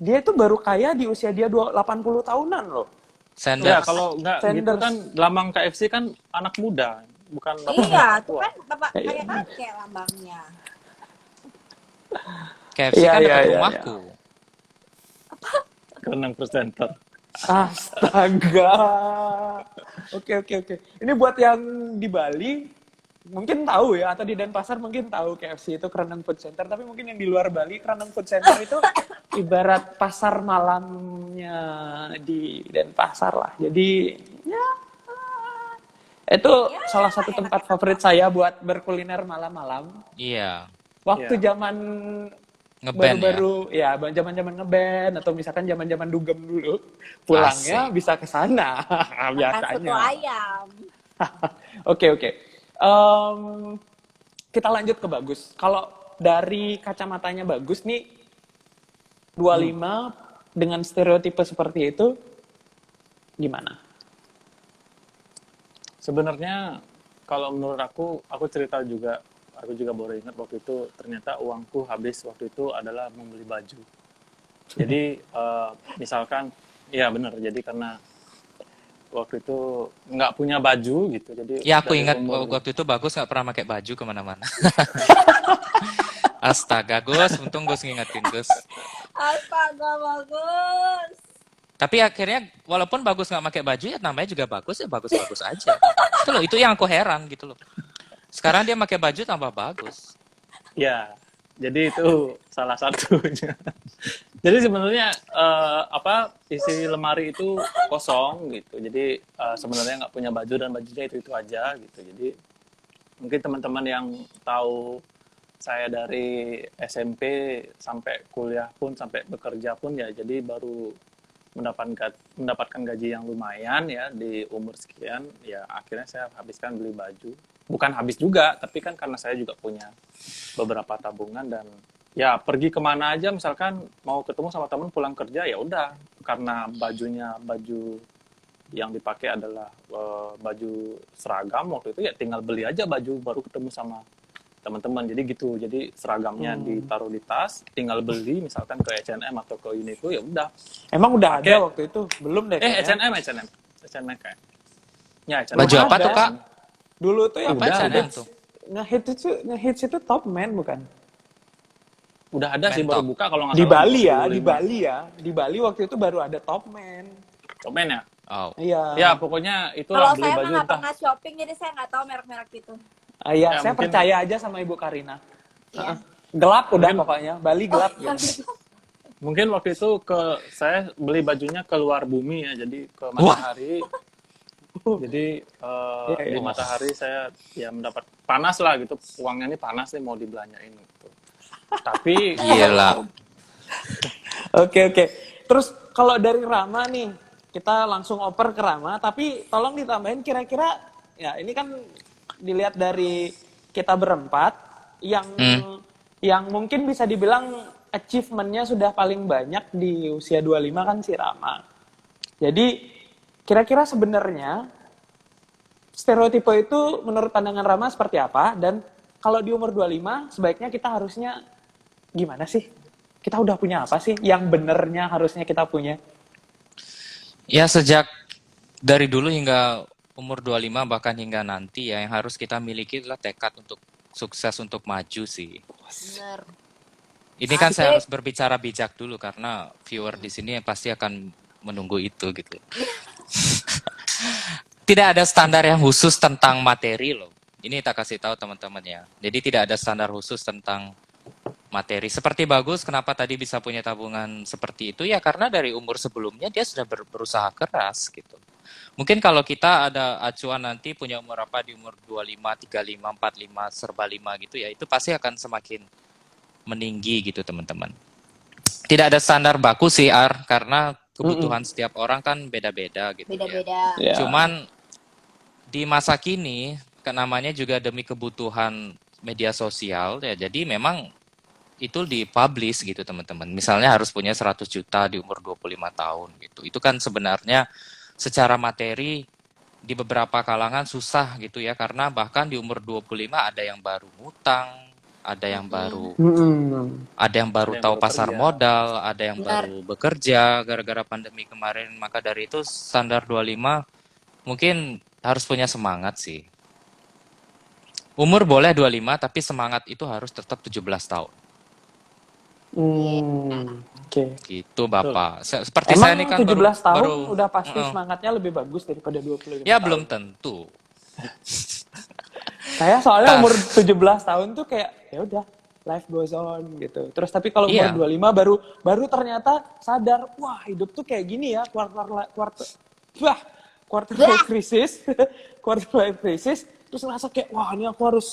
Dia itu baru kaya di usia dia 80 tahunan loh. Ya, Sanders. kalau nggak gitu Sanders. kan lambang KFC kan anak muda, bukan bapak Iya, yang tuh tua. kan bapak Iya. kayak kakek lambangnya. KFC Iya, kan iya, dekat iya, rumahku. Renang presenter. Astaga. Oke. Ini buat yang di Bali mungkin tahu ya, atau di Denpasar mungkin tahu KFC itu Kereneng Food Center, tapi mungkin yang di luar Bali Kereneng Food Center itu ibarat pasar malamnya di Denpasar lah. Jadi ya itu salah satu tempat favorit saya buat berkuliner malam-malam. Iya. Waktu Iya. zaman Ngeband ya. baru-baru ya, zaman-zaman ngeband atau misalkan zaman-zaman dugem dulu, pulangnya Asik. bisa ke sana Makan soto biasanya. ayam. Oke. Kita lanjut ke Bagus. Kalau dari kacamatanya Bagus nih, 25 dengan stereotipe seperti itu gimana? Sebenarnya kalau menurut aku cerita juga, aku juga baru ingat waktu itu ternyata uangku habis waktu itu adalah membeli baju. Jadi misalkan, ya benar. Jadi karena waktu itu nggak punya baju gitu. Jadi Ya aku dari ingat umur waktu itu Bagus nggak pernah pakai baju kemana-mana. Astaga Gus, untung Gus ngingetin Gus. Astaga, bagus. Tapi akhirnya walaupun bagus nggak pakai baju ya namanya juga bagus ya bagus-bagus aja. Itu loh, itu yang aku heran gitu loh. Sekarang dia pakai baju tambah bagus. Ya, jadi itu salah satunya. Jadi sebenarnya isi lemari itu kosong gitu. Jadi sebenarnya nggak punya baju dan bajunya itu aja gitu. Jadi mungkin teman-teman yang tahu saya dari SMP sampai kuliah pun sampai bekerja pun ya jadi baru mendapatkan gaji yang lumayan ya di umur sekian ya akhirnya saya habiskan beli baju. Bukan habis juga, tapi kan karena saya juga punya beberapa tabungan dan ya pergi kemana aja misalkan mau ketemu sama teman pulang kerja ya udah karena baju yang dipakai adalah baju seragam waktu itu ya tinggal beli aja baju baru ketemu sama teman-teman jadi gitu jadi seragamnya ditaruh di tas tinggal beli misalkan ke H&M atau ke Uniqlo ya udah Emang udah pakai ada waktu itu? Belum deh kayaknya. H&M kayak ya H&M Baju apa Ada. tuh Kak? Dulu tuh yang Apa Udah, H&M tuh? ngehits itu Top Man bukan? udah ada sih Mentop. baru buka kalau nggak Di salah Bali ya, 25. di Bali ya. Di Bali waktu itu baru ada Top Man. Komen ya Oh. Iya. ya pokoknya Kalau itulah beli saya mah baju nggak entah pernah shopping, jadi saya nggak tahu merek-merek itu. Iya, Ya, saya mungkin- percaya aja sama Ibu Karina. Iya. Gelap udah Mungkin- pokoknya. Bali gelap Oh, gitu. mungkin waktu itu saya beli bajunya ke luar bumi ya jadi ke matahari jadi Iya, iya. di matahari saya ya mendapat panas lah gitu uangnya ini panas nih mau dibelanjain gitu tapi Gila. Oke. Terus kalau dari Rama nih, kita langsung oper ke Rama, tapi tolong ditambahin kira-kira, ya ini kan dilihat dari kita berempat, yang mungkin bisa dibilang achievement-nya sudah paling banyak di usia 25 kan si Rama. Jadi kira-kira sebenarnya stereotipe itu menurut pandangan Rama seperti apa? Dan kalau di umur 25 sebaiknya kita harusnya gimana sih? Kita udah punya apa sih yang benernya harusnya kita punya? Ya sejak dari dulu hingga umur 25 bahkan hingga nanti ya yang harus kita miliki adalah tekad untuk sukses untuk maju sih. Bener. Ini kan saya Asik. harus berbicara bijak dulu karena viewer di sini pasti akan menunggu itu gitu. Tidak ada standar yang khusus tentang materi loh. Ini tak kasih tahu teman-teman ya. Jadi tidak ada standar khusus tentang materi. Seperti Bagus, kenapa tadi bisa punya tabungan seperti itu? Ya karena dari umur sebelumnya dia sudah berusaha keras gitu. Mungkin kalau kita ada acuan nanti punya umur apa di umur 25, 35, 45, serba 5 gitu ya, itu pasti akan semakin meninggi gitu teman-teman. Tidak ada standar baku sih Ar, karena kebutuhan setiap orang kan beda-beda gitu ya. Beda-beda. Ya. Cuman di masa kini kan namanya juga demi kebutuhan media sosial ya, jadi memang itu dipublish gitu teman-teman. Misalnya harus punya 100 juta di umur 25 tahun gitu. Itu kan sebenarnya secara materi di beberapa kalangan susah gitu ya, karena bahkan di umur 25 ada yang baru ngutang, ada yang baru Mm-mm. tahu baru pasar kerja. modal, ada yang Benar. baru bekerja gara-gara pandemi kemarin. Maka dari itu standar 25 mungkin harus punya semangat sih. Umur boleh 25 tapi semangat itu harus tetap 17 tahun. Oke. Gitu Bapak. Seperti Emang saya nih kan 17 tahun baru udah pasti Heeh. semangatnya lebih bagus daripada 25 Ya tahun. belum tentu. Saya soalnya Nah. umur 17 tahun tuh kayak ya udah life goes on gitu. Terus tapi kalau umur Iya. 25 baru ternyata sadar, wah hidup tuh kayak gini ya, quarter life crisis, quarter life crisis, terus ngerasa kayak wah ini aku harus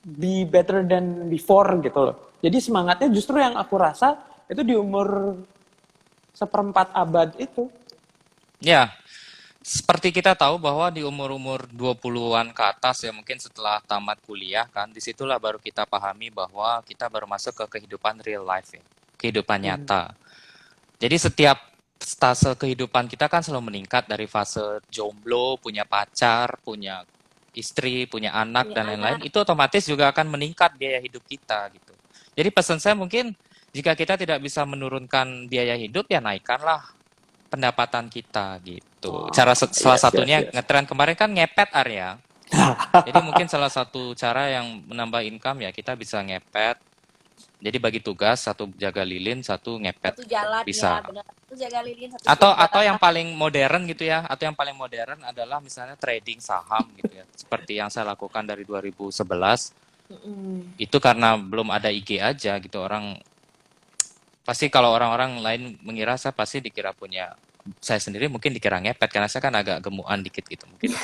be better than before gitu loh. Jadi semangatnya justru yang aku rasa itu di umur seperempat abad itu. Ya, seperti kita tahu bahwa di umur-umur 20-an ke atas ya mungkin setelah tamat kuliah kan, disitulah baru kita pahami bahwa kita baru masuk ke kehidupan real life ya, kehidupan nyata. Jadi setiap stase kehidupan kita kan selalu meningkat dari fase jomblo, punya pacar, punya istri, punya anak, Punya dan lain-lain. anak. Itu otomatis juga akan meningkat biaya hidup kita gitu. Jadi pesan saya mungkin jika kita tidak bisa menurunkan biaya hidup ya naikkanlah pendapatan kita gitu. Cara salah yes, satunya yes. ngetren kemarin kan ngepet Arya. Jadi mungkin salah satu cara yang menambah income ya kita bisa ngepet. Jadi bagi tugas, satu jaga lilin, satu ngepet. Satu jalan Bisa. ya, benar. Satu jaga lilin, satu Atau jaga. yang paling modern gitu ya, atau yang paling modern adalah misalnya trading saham gitu ya. Seperti yang saya lakukan dari 2011. Mm-mm. Itu karena belum ada IG aja gitu, orang pasti kalau orang-orang lain mengira saya pasti dikira punya, saya sendiri mungkin dikira ngepet karena saya kan agak gemukan dikit gitu mungkin.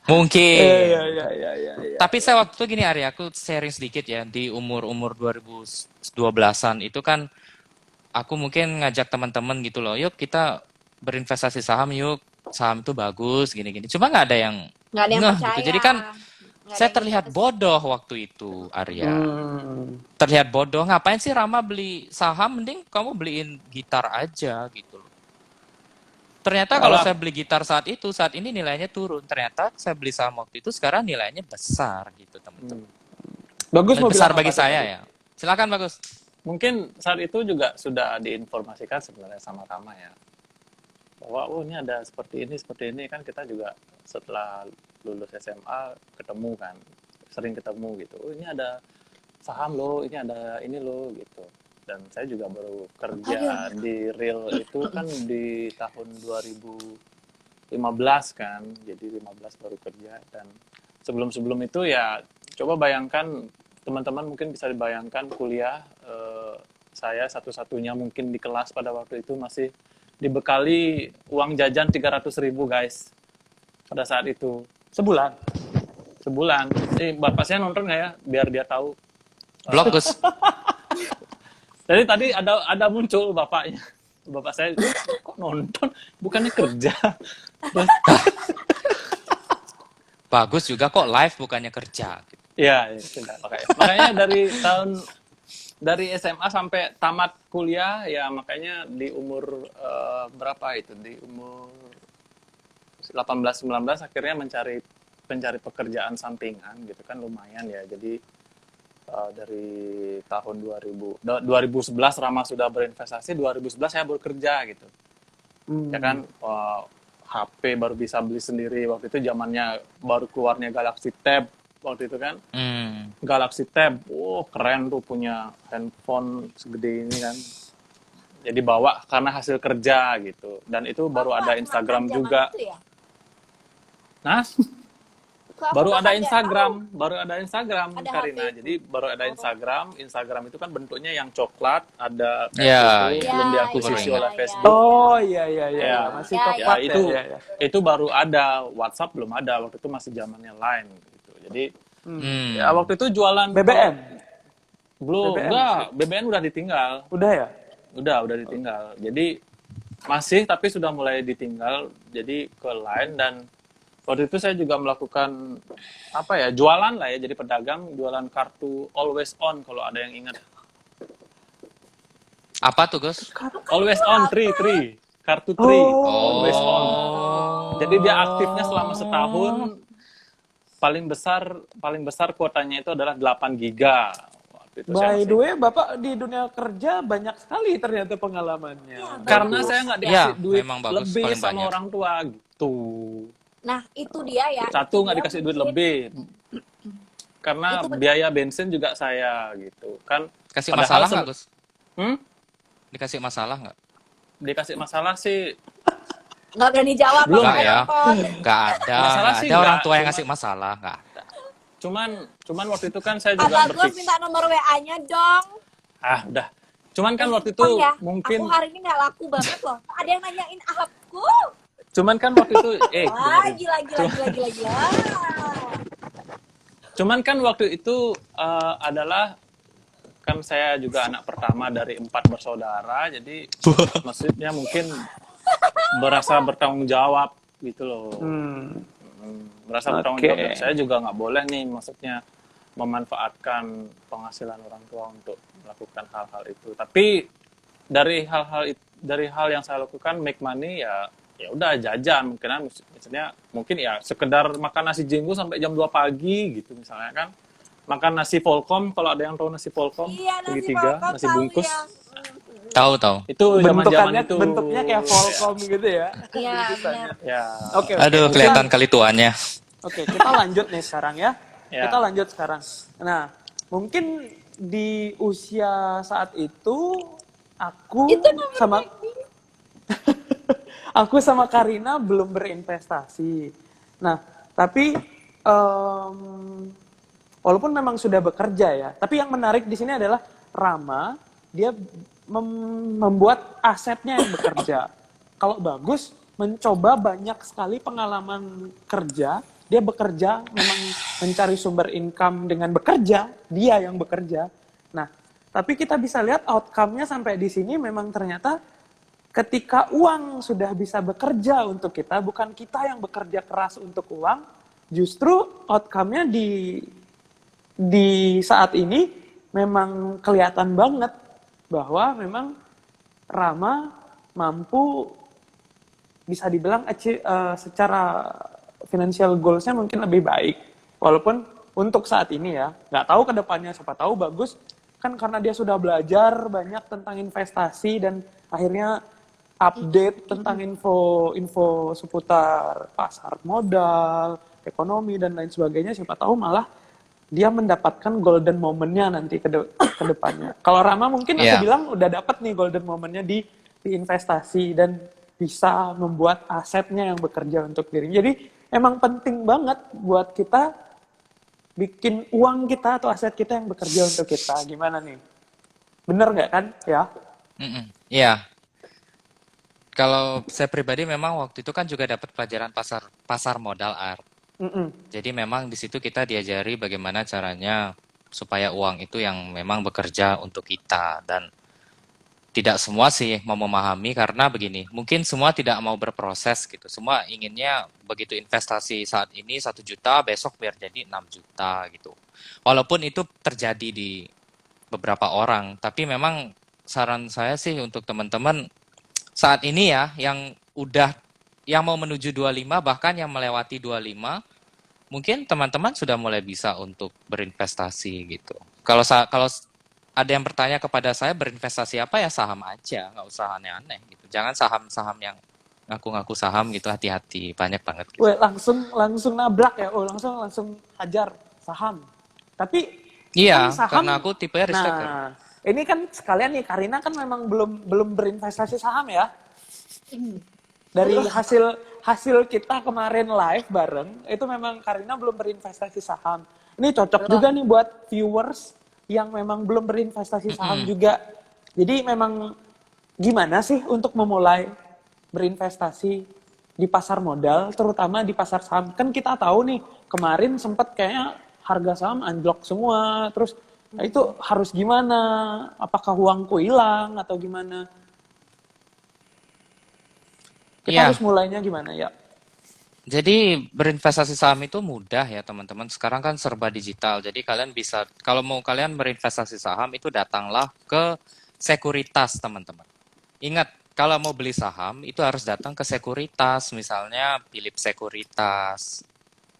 Mungkin. Iya. Tapi saya waktu itu gini Ari, aku sharing sedikit ya, di umur 2012-an itu kan aku mungkin ngajak teman-teman gitu loh, yuk kita berinvestasi saham yuk, saham itu bagus gini-gini. Cuma nggak ada yang Nggak ada yang ngeh percaya. gitu. Jadi kan Nggak ada saya yang terlihat invest. bodoh waktu itu, Arya. Terlihat bodoh. Ngapain sih Rama beli saham? Mending kamu beliin gitar aja gitu loh. Ternyata kalau saya beli gitar saat ini nilainya turun. Ternyata saya beli saham waktu itu sekarang nilainya besar gitu teman-teman. Bagus mau Besar bilang bagi apa tuh saya tadi? ya. Silakan Bagus. Mungkin saat itu juga sudah diinformasikan sebenarnya sama Rama ya, bahwa oh ini ada seperti ini kan kita juga setelah lulus SMA ketemu kan, sering ketemu gitu. Oh ini ada saham loh, ini ada ini loh gitu. Dan saya juga baru kerja di real itu kan di tahun 2015 kan, jadi 15 baru kerja. Dan sebelum itu ya coba bayangkan, teman-teman mungkin bisa dibayangkan kuliah, saya satu-satunya mungkin di kelas pada waktu itu masih dibekali uang jajan 300.000 guys pada saat itu Sebulan. Bapak saya nonton nggak ya biar dia tahu. Blog Gus. Jadi tadi ada muncul bapaknya, bapak saya kok nonton bukannya kerja. Bagus juga kok live bukannya kerja. Ya sudah makanya dari SMA sampai tamat kuliah ya, makanya di umur berapa itu, di umur 18-19 akhirnya mencari pekerjaan sampingan gitu kan, lumayan ya. Jadi dari tahun 2011 Rama sudah berinvestasi, 2011 saya bekerja gitu. Ya kan, HP baru bisa beli sendiri waktu itu, zamannya baru keluarnya Galaxy Tab waktu itu kan. Galaxy Tab, keren tuh, punya handphone segede ini kan. Jadi bawa karena hasil kerja gitu. Dan itu baru ada Instagram juga. Ya? Nah, baru ada Instagram ada Karina. HP. Jadi baru ada Instagram itu kan bentuknya yang coklat, ada Ya, itu, ya. belum diakuisisi Ya, oleh ya, Facebook. Oh iya. Ya, Masih ya, tepat itu ya. itu baru ada. WhatsApp belum ada, waktu itu masih zamannya Line gitu. Jadi ya waktu itu jualan BBM. belum, BBM. enggak, BBM udah ditinggal. Udah ya? Udah ditinggal. Jadi masih, tapi sudah mulai ditinggal. Jadi ke Line. Dan waktu itu saya juga melakukan jualan lah ya, jadi pedagang, jualan kartu Always On kalau ada yang ingat. Apa tuh Gus? Always On, tri, kartu tri, Always On. Jadi dia aktifnya selama setahun. Paling besar kuotanya itu adalah 8 giga. Waktu itu By the way, Bapak di dunia kerja banyak sekali ternyata pengalamannya. Ya, karena bagus. saya nggak Ya, dikasih duit memang bagus, lebih paling sama banyak. orang tua gitu. Nah, itu dia ya. Satu, Itu nggak dia dikasih duit mungkin. lebih. Karena Itu betul. biaya bensin juga saya gitu kan. Kasih Padahal masalah nggak Gus? Dikasih masalah nggak? Dikasih masalah sih Nggak berani jawab. Belum Bapak ya. nonton. Nggak ada. Masalah Nggak sih ada orang nggak, tua yang cuma- ngasih masalah. Nggak ada. cuman waktu itu kan saya juga Abang Gus berpikir, minta nomor WA-nya dong. udah. Cuman kan waktu itu Bang, ya, mungkin, aku hari ini nggak laku banget loh. Ada yang nanyain aku. cuman kan waktu itu Wah, dengerin. gila. Cuman kan waktu itu adalah kan saya juga anak pertama dari 4 bersaudara, jadi maksudnya mungkin berasa bertanggung jawab gitu loh. Merasa bertanggung Oke. jawab, dan saya juga nggak boleh nih maksudnya memanfaatkan penghasilan orang tua untuk melakukan hal-hal itu. Tapi dari hal yang saya lakukan, make money ya udah jajan, maksudnya mungkin ya sekedar makan nasi jenggo sampai jam 2 pagi gitu misalnya kan. Makan nasi Volcom, kalau ada yang tahu nasi Volcom, Iya, nasi segitiga, Volcom nasi tahu bungkus. ya. Tahu. Itu zaman-zaman itu. Bentuknya kayak Volcom gitu ya. Iya, Tulisannya. benar. Ya. Oke. Aduh, kelihatan kali tuanya. Oke, kita lanjut nih sekarang ya. Ya. Kita lanjut sekarang. Nah, mungkin di usia saat itu aku Itu nomor sama rekening. aku sama Karina belum berinvestasi. Nah, tapi em, walaupun memang sudah bekerja ya, tapi yang menarik di sini adalah Rama, dia membuat asetnya yang bekerja. Kalau bagus, mencoba banyak sekali pengalaman kerja, dia bekerja, memang mencari sumber income dengan bekerja, dia yang bekerja. Nah, tapi kita bisa lihat outcome-nya sampai di sini memang ternyata ketika uang sudah bisa bekerja untuk kita, bukan kita yang bekerja keras untuk uang, justru outcome-nya di saat ini memang kelihatan banget bahwa memang Rama mampu bisa dibilang secara financial goals-nya mungkin lebih baik. Walaupun untuk saat ini ya, nggak tahu ke depannya, siapa tahu bagus, kan karena dia sudah belajar banyak tentang investasi dan akhirnya update tentang info seputar pasar modal, ekonomi, dan lain sebagainya, siapa tahu malah dia mendapatkan golden momennya nanti ke depannya. Kalau Rama mungkin aku Iya. bilang udah dapat nih golden momennya di investasi dan bisa membuat asetnya yang bekerja untuk dirinya. Jadi emang penting banget buat kita bikin uang kita atau aset kita yang bekerja untuk kita. Gimana nih? Bener nggak kan? Ya. Iya. Kalau saya pribadi memang waktu itu kan juga dapat pelajaran pasar modal art. Mm-mm. Jadi memang di situ kita diajari bagaimana caranya supaya uang itu yang memang bekerja untuk kita, dan tidak semua sih mau memahami karena begini, mungkin semua tidak mau berproses gitu. Semua inginnya begitu investasi saat ini 1 juta, besok biar jadi 6 juta gitu. Walaupun itu terjadi di beberapa orang, tapi memang saran saya sih untuk teman-teman saat ini ya, yang mau menuju 25 bahkan yang melewati 25, mungkin teman-teman sudah mulai bisa untuk berinvestasi gitu. Kalau ada yang bertanya kepada saya berinvestasi apa, ya saham aja, nggak usah aneh-aneh gitu. Jangan saham-saham yang ngaku-ngaku saham gitu, hati-hati, banyak banget gitu. Weh, langsung nabrak ya. Oh, langsung hajar saham. Tapi Iya, kan karena saham. aku tipe risk taker. Nah, ini kan sekalian nih Karina kan memang belum berinvestasi saham ya. Dari hasil kita kemarin live bareng, itu memang Karina belum berinvestasi saham. Ini cocok juga nih buat viewers yang memang belum berinvestasi saham juga. Jadi memang gimana sih untuk memulai berinvestasi di pasar modal, terutama di pasar saham? Kan kita tahu nih, kemarin sempat kayaknya harga saham anjlok semua. Terus itu harus gimana? Apakah uangku hilang atau gimana? Kita harus Iya, mulainya gimana ya? jadi berinvestasi saham itu mudah ya teman-teman. Sekarang kan serba digital. Jadi kalian bisa, kalau mau kalian berinvestasi saham itu datanglah ke sekuritas teman-teman. Ingat, kalau mau beli saham itu harus datang ke sekuritas. Misalnya Philips Sekuritas.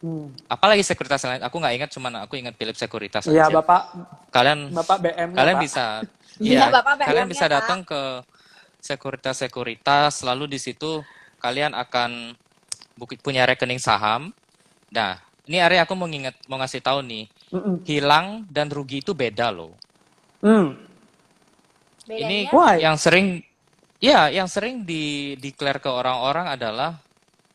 Hmm. Apalagi sekuritas lain, aku nggak ingat, cuman aku ingat Philips Sekuritas Iya, aja. Kalian Bapak BM-nya, kalian Pak. bisa, Iya, ya, Bapak kalian BM-nya, bisa Pak. datang ke sekuritas, lalu di situ kalian akan punya rekening saham. Nah, ini Ari, aku mau ngasih tahu nih, Mm-mm. hilang dan rugi itu beda loh. Hmm. Ini Bedanya? Why? yang sering declare ke orang-orang adalah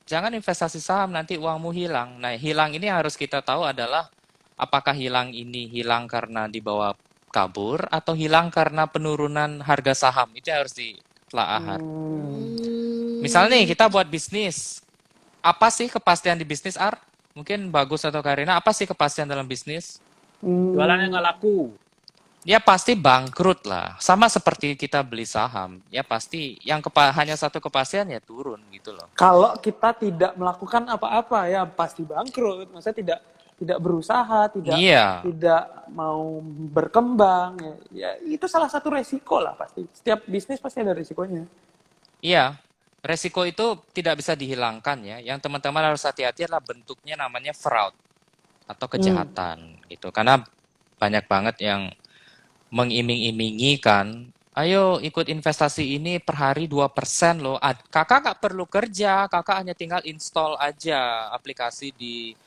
jangan investasi saham, nanti uangmu hilang. Nah, hilang ini harus kita tahu adalah apakah hilang ini hilang karena dibawa kabur atau hilang karena penurunan harga saham. Itu harus ditelaah. Misalnya nih, kita buat bisnis. Apa sih kepastian di bisnis, Ar? Mungkin Bagus atau Karina, apa sih kepastian dalam bisnis? Jualannya nggak laku. Ya pasti bangkrut lah. Sama seperti kita beli saham. Ya pasti yang hanya satu kepastian ya turun gitu loh. Kalau kita tidak melakukan apa-apa ya pasti bangkrut. Maksudnya tidak berusaha, Iya, tidak mau berkembang ya. Ya itu salah satu resiko lah pasti. Setiap bisnis pasti ada resikonya. iya. Resiko itu tidak bisa dihilangkan ya. Yang teman-teman harus hati-hati adalah bentuknya namanya fraud atau kejahatan gitu. Karena banyak banget yang mengiming-imingi kan, ayo ikut investasi ini per hari 2% loh. Kakak nggak perlu kerja, kakak hanya tinggal install aja aplikasi di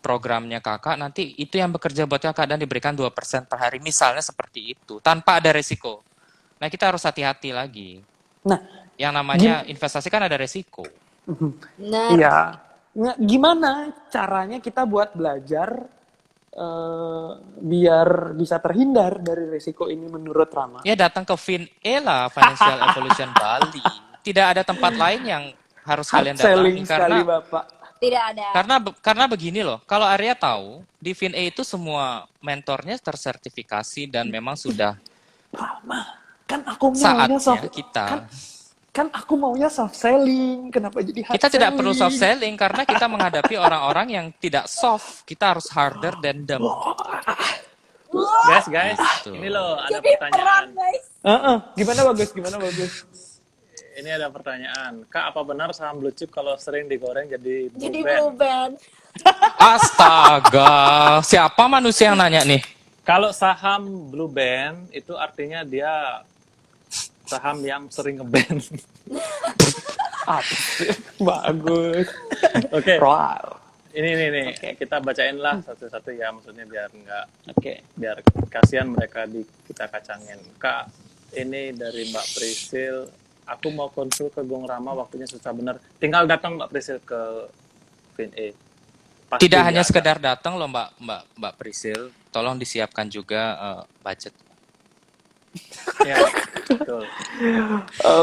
programnya kakak, nanti itu yang bekerja buat kakak dan diberikan 2% per hari. Misalnya seperti itu, tanpa ada resiko. Nah, kita harus hati-hati lagi. Nah, Yang namanya gim investasi kan ada resiko. Bener. iya. Gimana caranya kita buat belajar biar bisa terhindar dari risiko ini menurut Rama? Ya datang ke FinE lah, Financial Evolution Bali. Tidak ada tempat lain yang harus Hard kalian selling datangi sekali, karena Bapak. Tidak ada. karena begini loh. Kalau Arya tahu, di FinE itu semua mentornya tersertifikasi dan memang sudah Rama, kan aku maunya saatnya soft kita kan aku maunya soft selling. Kenapa jadi hard kita tidak perlu soft selling? selling karena kita menghadapi orang-orang yang tidak soft. Kita harus harder than them. Guys, Gitu. ini loh ada Jadi perang, pertanyaan. guys. Gimana bagus? Gimana bagus? Ini ada pertanyaan. Kak, apa benar saham blue chip kalau sering digoreng jadi Jadi blue band? blue band. Astaga, siapa manusia yang nanya nih? Kalau saham blue band itu artinya dia saham yang sering ngeband. Bagus. Oke, Roar. ini Oke. kita bacain lah satu-satu ya, maksudnya Oke. biar kasihan mereka kita kacangin. Kak, ini dari Mbak Prisil. Aku mau konsul ke Gong Rama, waktunya susah bener. Tinggal datang Mbak Prisil ke FinE. Pasti Tidak dia hanya ada. sekedar datang loh Mbak Prisil, tolong disiapkan juga budget. Ya, betul.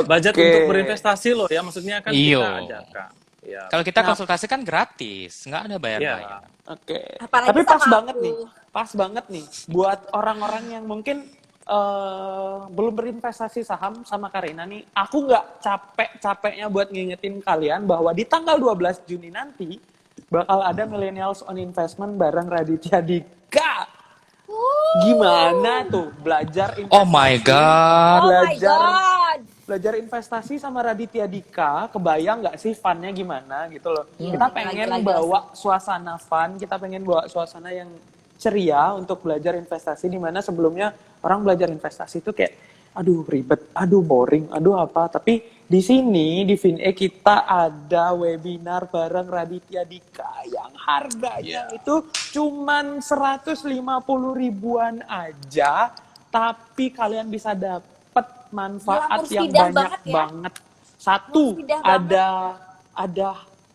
Budget Oke. untuk berinvestasi loh ya, maksudnya kan Iyo. kita ajak Kak. Ya, Kalau kita Nah. konsultasi kan gratis, nggak ada bayar-bayar. Oke. Apalagi Tapi pas sama banget aku. nih. Pas banget nih buat orang-orang yang mungkin belum berinvestasi saham sama Karina nih. Aku nggak capek-capeknya buat ngingetin kalian bahwa di tanggal 12 Juni nanti bakal ada Millennials on Investment bareng Raditya Dika. Gimana tuh belajar investasi? Oh my god. Oh my Belajar god. belajar investasi sama Raditya Dika, kebayang nggak sih funnya gimana gitu loh. Kita pengen Gila-gila bawa suasana fun, kita pengen bawa suasana yang ceria untuk belajar investasi, di mana sebelumnya orang belajar investasi itu kayak aduh ribet, aduh boring, aduh apa. Tapi di sini di FinE kita ada webinar bareng Raditya Dika yang harganya itu cuman 150 ribuan aja, tapi kalian bisa dapat manfaat Gila, yang mursidah banyak banget ya. banget. Satu, Mursidah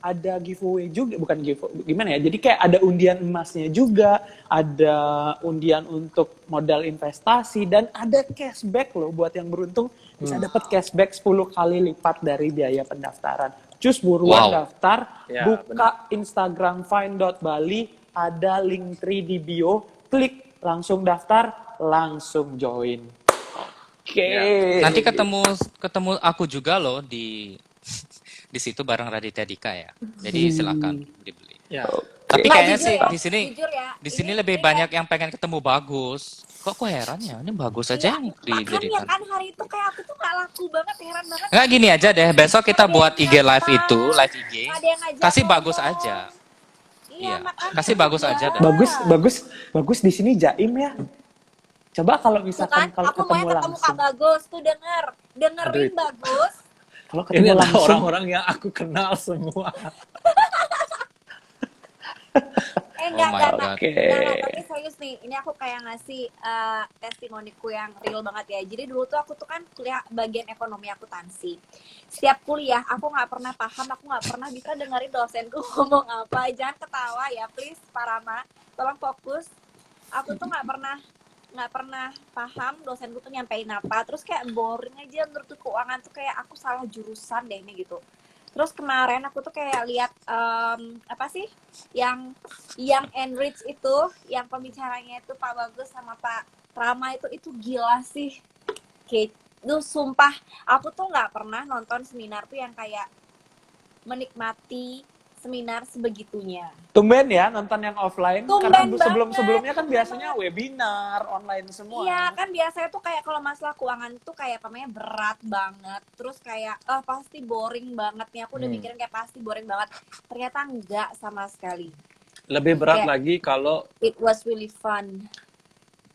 ada giveaway juga, bukan giveaway, gimana ya? Jadi kayak ada undian emasnya juga, ada undian untuk modal investasi, dan ada cashback loh buat yang beruntung bisa dapat cashback 10 kali lipat dari biaya pendaftaran. Cus buruan Wow. daftar, Ya, buka Instagram fine.bali, ada link 3 di bio, klik langsung daftar, langsung join. Oke. Nanti ketemu aku juga loh di situ bareng Raditya Dika ya. Jadi silakan dibeli. ya. Tapi Nah, kayaknya jujur sih ya, di sini jujur ya, di sini ini lebih kayak- banyak yang pengen ketemu bagus. Kok heran ya? Ini bagus aja yang Makanya diberikan. kan hari itu kayak aku tuh gak laku banget, heran banget. Nggak gini aja deh, besok kita buat IG live itu, live IG. Ada yang ngajak Kasih ngomong. bagus aja. Iya, Iya, makanya. kasih bagus aja dah. Bagus di sini jaim ya. Coba kalau Tuh misalkan kan, kalau aku ketemu mau ketemu Kak langsung. Bagus tuh dengerin Aduh. Bagus. Kalau Ini ketemu adalah langsung. orang-orang yang aku kenal semua. Enggak, Oh my enggak, God. Oke. tapi serius nih, ini aku kayak ngasih testimoniku yang real banget ya. Jadi dulu tuh aku tuh kan kuliah bagian ekonomi akuntansi. Setiap kuliah aku nggak pernah paham, aku nggak pernah bisa dengerin dosenku ngomong apa. Jangan ketawa ya, please, Pak Rama. Tolong fokus. Aku tuh nggak pernah paham dosenku tuh nyampein apa. Terus kayak boring aja menurutku, keuangan tuh kayak aku salah jurusan deh ini gitu. Terus kemarin aku tuh kayak lihat apa sih yang Enrich itu, yang pembicaranya itu Pak Bagus sama Pak Rama itu gila sih. Kayak itu sumpah, aku tuh nggak pernah nonton seminar tuh yang kayak menikmati seminar sebegitunya. Tumben ya nonton yang offline. Tumben Karena banget, sebelum-sebelumnya kan tumben biasanya webinar online semua. Iya, kan biasanya tuh kayak kalau masalah keuangan tuh kayak namanya berat banget. Terus kayak pasti boring banget nih. Aku udah mikirin kayak pasti boring banget. Ternyata enggak sama sekali. Lebih berat Kayak- lagi kalau It was really fun.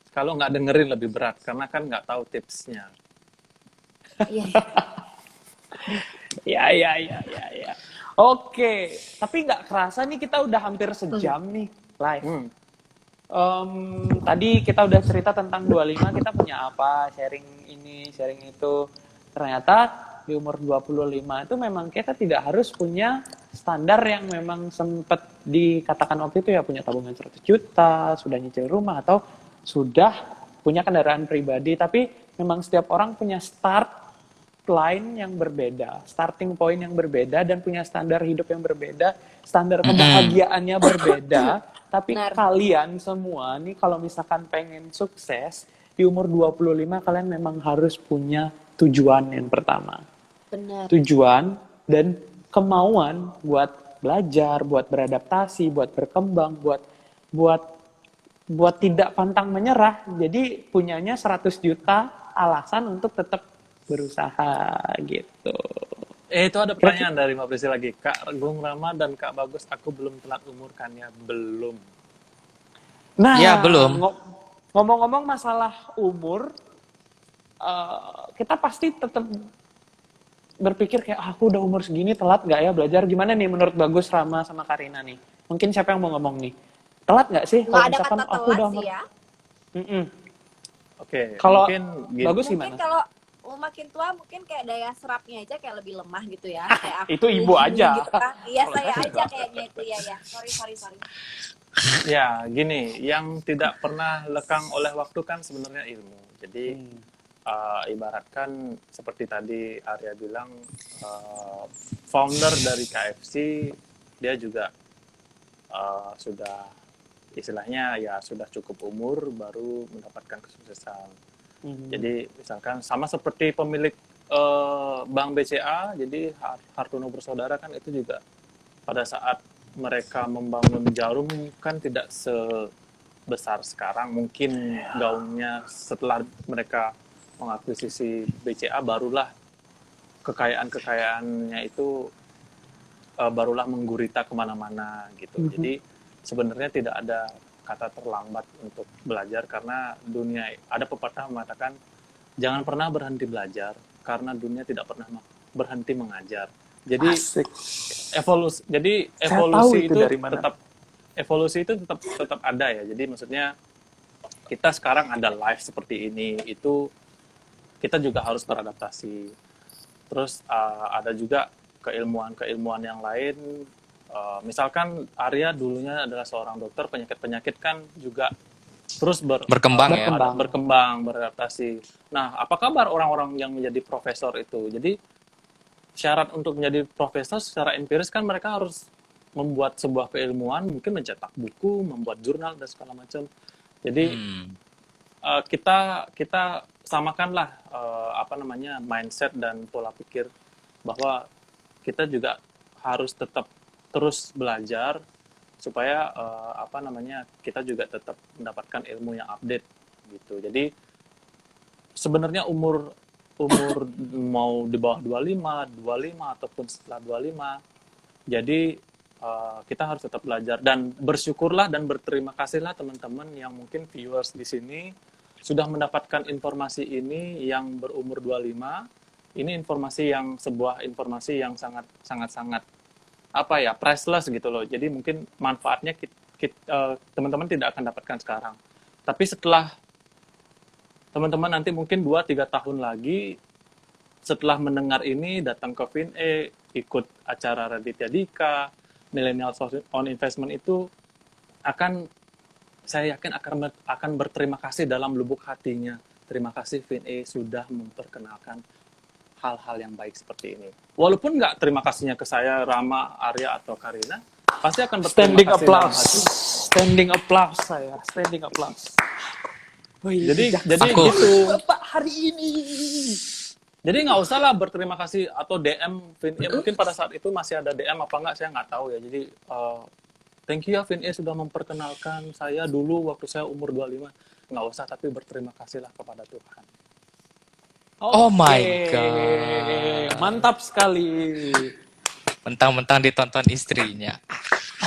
nggak dengerin lebih berat karena kan nggak tahu tipsnya. Iya. Ya. Oke, tapi nggak kerasa nih kita udah hampir sejam nih live. Hmm. Tadi kita udah cerita tentang 25, kita punya apa, sharing ini, sharing itu. Ternyata di umur 25 itu memang kita tidak harus punya standar yang memang sempat dikatakan waktu itu ya, punya tabungan 100 juta, sudah nyicil rumah, atau sudah punya kendaraan pribadi. Tapi memang setiap orang punya start line yang berbeda, starting point yang berbeda, dan punya standar hidup yang berbeda, standar kebahagiaannya berbeda. Tapi Benar. kalian semua nih kalau misalkan pengen sukses di umur 25, kalian memang harus punya tujuan yang pertama. Benar. Tujuan dan kemauan buat belajar, buat beradaptasi, buat berkembang, buat tidak pantang menyerah. Jadi punyanya 100 juta alasan untuk tetap berusaha gitu. Itu ada pertanyaan dari Mbak Prisi lagi. Kak Gung Rama dan Kak Bagus, aku belum telat umur kan ya? Belum. Nah, Ya, belum. Ngomong-ngomong masalah umur, kita pasti tetap berpikir kayak, aku udah umur segini telat nggak ya belajar? Gimana nih menurut Bagus, Rama, sama Karina nih? Mungkin siapa yang mau ngomong nih? Telat nggak sih? Nggak Kalau ada misalkan kata aku telat udah sih umur... ya. Mm-mm. Oke, Kalau mungkin gini. Bagus Mungkin gimana? kalau makin tua mungkin kayak daya serapnya aja kayak lebih lemah gitu ya. Kayak aku Itu ibu aja. gitu kan. Iya, Kalau saya saya aja kayaknya itu ya. Sorry. Ya, gini, yang tidak pernah lekang oleh waktu kan sebenarnya ilmu. Jadi ibaratkan seperti tadi Arya bilang, founder dari KFC dia juga sudah istilahnya ya sudah cukup umur baru mendapatkan kesuksesan. Jadi misalkan sama seperti pemilik Bank BCA, jadi Hartono bersaudara kan itu juga pada saat mereka membangun Jarum kan tidak sebesar sekarang. Mungkin gaungnya setelah mereka mengakuisisi BCA barulah kekayaannya itu barulah menggurita kemana-mana gitu. Jadi sebenarnya tidak ada kata terlambat untuk belajar karena dunia, ada pepatah mengatakan jangan pernah berhenti belajar karena dunia tidak pernah berhenti mengajar. Jadi Asik. evolusi itu itu dari mana. tetap ada ya. Jadi maksudnya kita sekarang ada live seperti ini, itu kita juga harus beradaptasi. Terus ada juga keilmuan yang lain. Misalkan Arya dulunya adalah seorang dokter, penyakit-penyakit kan juga terus Berkembang ya. berkembang, beradaptasi. Nah, apa kabar orang-orang yang menjadi profesor itu? Jadi syarat untuk menjadi profesor secara empiris kan mereka harus membuat sebuah keilmuan, mungkin mencetak buku, membuat jurnal dan segala macam. Jadi kita samakanlah mindset dan pola pikir bahwa kita juga harus tetap terus belajar supaya kita juga tetap mendapatkan ilmu yang update gitu. Jadi sebenarnya umur mau di bawah 25 ataupun setelah 25, jadi kita harus tetap belajar dan bersyukurlah dan berterima kasihlah teman-teman yang mungkin viewers di sini sudah mendapatkan informasi ini yang berumur 25. Ini sebuah informasi yang sangat priceless gitu loh. Jadi mungkin manfaatnya teman-teman tidak akan dapatkan sekarang. Tapi setelah teman-teman nanti mungkin 2-3 tahun lagi setelah mendengar ini datang ke FinE, ikut acara Raditya Dika, Millennials on Investment itu saya yakin akan berterima kasih dalam lubuk hatinya. Terima kasih FinE sudah memperkenalkan hal-hal yang baik seperti ini. Walaupun nggak terima kasihnya ke saya, Rama, Arya, atau Karina, pasti akan berterima kasih dalam hati. Standing applause saya. Standing applause. Jadi Aku. gitu. Bapak hari ini. Jadi nggak usah lah berterima kasih atau DM FinE. Mungkin pada saat itu masih ada DM apa nggak, saya nggak tahu ya. Jadi thank you ya FinE sudah memperkenalkan saya dulu waktu saya umur 25. Nggak usah, tapi berterima kasihlah kepada Tuhan. Oh my Oke. God. Mantap sekali. Mentang-mentang ditonton istrinya.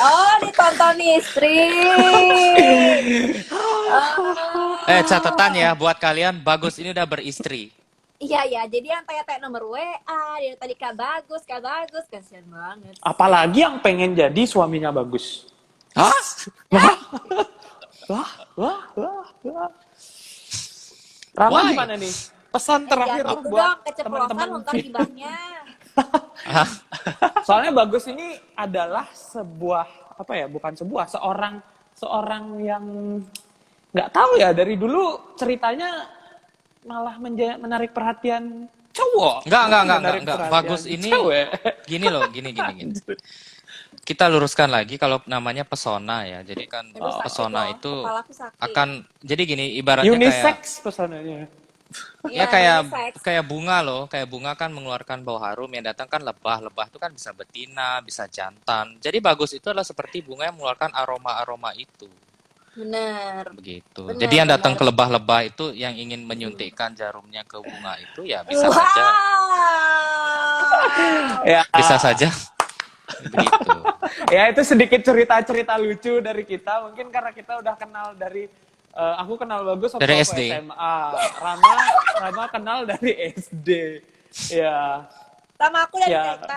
Oh, ditonton istri. Catatan ya buat kalian, Bagus ini udah beristri. Iya ya, jadi yang tanya-tanya nomor WA, dari tadi Kak Bagus, kasihan banget. Apalagi yang pengen jadi suaminya bagus. Hah? Wah, wah, wah, wah. Rama Why? gimana nih? Pesan terakhir Jangan gitu buat dong, keceplosan teman-teman. ntar gibahnya. Hah? Soalnya Bagus ini adalah sebuah apa ya? Bukan sebuah, seorang yang nggak tahu ya, dari dulu ceritanya malah menarik perhatian cowok. Enggak. Menarik perhatian Bagus ini cewek. gini loh, gini. Kita luruskan lagi kalau namanya pesona ya. Jadi kan Aduh, sakit pesona loh, itu kepalaku sakit. akan jadi gini ibaratnya kayak Unisex pesanannya. ya Iya, unisex. kayak bunga loh. Kayak bunga kan mengeluarkan bau harum, yang datang kan lebah. Lebah itu kan bisa betina, bisa jantan. Jadi Bagus itu adalah seperti bunga yang mengeluarkan aroma-aroma itu. Bener. Begitu. Benar, Jadi yang datang benar. ke lebah-lebah itu yang ingin menyuntikkan jarumnya ke bunga itu ya bisa Wow. saja. Ya, Bisa saja. Begitu. ya itu sedikit cerita-cerita lucu dari kita. Mungkin karena kita udah kenal dari aku kenal Bagus waktu Dari aku SD. SMA. Rama kenal dari SD. Ya, Sama aku dari Ya. TK.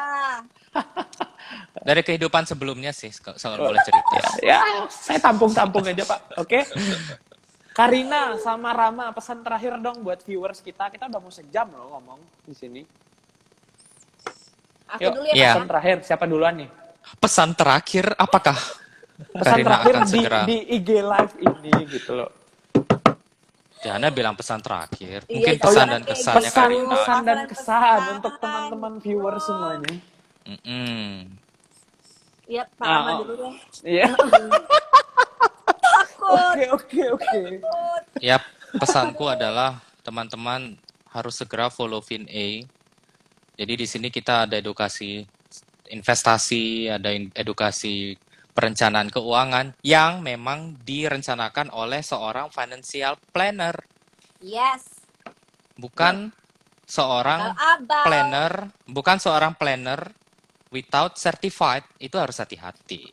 Dari kehidupan sebelumnya sih, kalau boleh cerita. ya saya tampung-tampung aja Pak. Oke. Karina sama Rama, pesan terakhir dong buat viewers kita. Kita udah mau sejam loh ngomong di sini. Aku Yuk, dulu ya, Iya. Pak. pesan terakhir siapa duluan nih? Pesan terakhir apakah Pesan Karina terakhir akan segera? di IG live ini gitu loh. Diana bilang pesan terakhir. Iya, Mungkin jangan pesan dan kayak kesannya gitu. Karina. Pesan dan Pesan. kesan untuk teman-teman viewers semuanya. Mm-mm. Iya, Pak Ah, Rama oh. dulu deh. Iya. Takut. Oke. Ya, pesanku adalah teman-teman harus segera follow FinA. Jadi di sini kita ada edukasi investasi, ada edukasi perencanaan keuangan yang memang direncanakan oleh seorang financial planner, Yes. bukan seorang Abang. bukan seorang planner without certified. Itu harus hati-hati.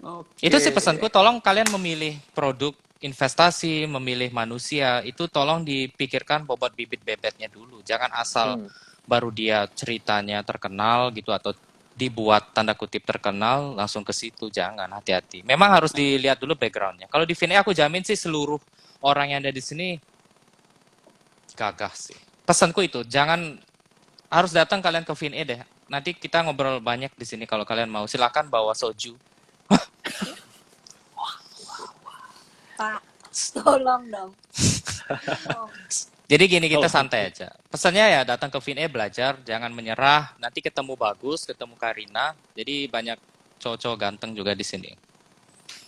Oke. Itu sih pesanku, tolong kalian memilih produk investasi, memilih manusia, itu tolong dipikirkan bobot bibit bebetnya dulu. Jangan asal baru dia ceritanya terkenal gitu atau dibuat tanda kutip terkenal langsung ke situ. Jangan, hati-hati. Memang harus dilihat dulu backgroundnya. Kalau di FinA aku jamin sih seluruh orang yang ada di sini gagah sih. Pesanku itu, jangan harus datang kalian ke FinA deh. Nanti kita ngobrol banyak di sini kalau kalian mau. Silakan bawa soju. Pak, tolong dong. Oh. Jadi gini, kita santai aja. Pesannya ya datang ke FinA belajar, jangan menyerah. Nanti ketemu Bagus, ketemu Karina. Jadi banyak cowok-cowok ganteng juga di sini.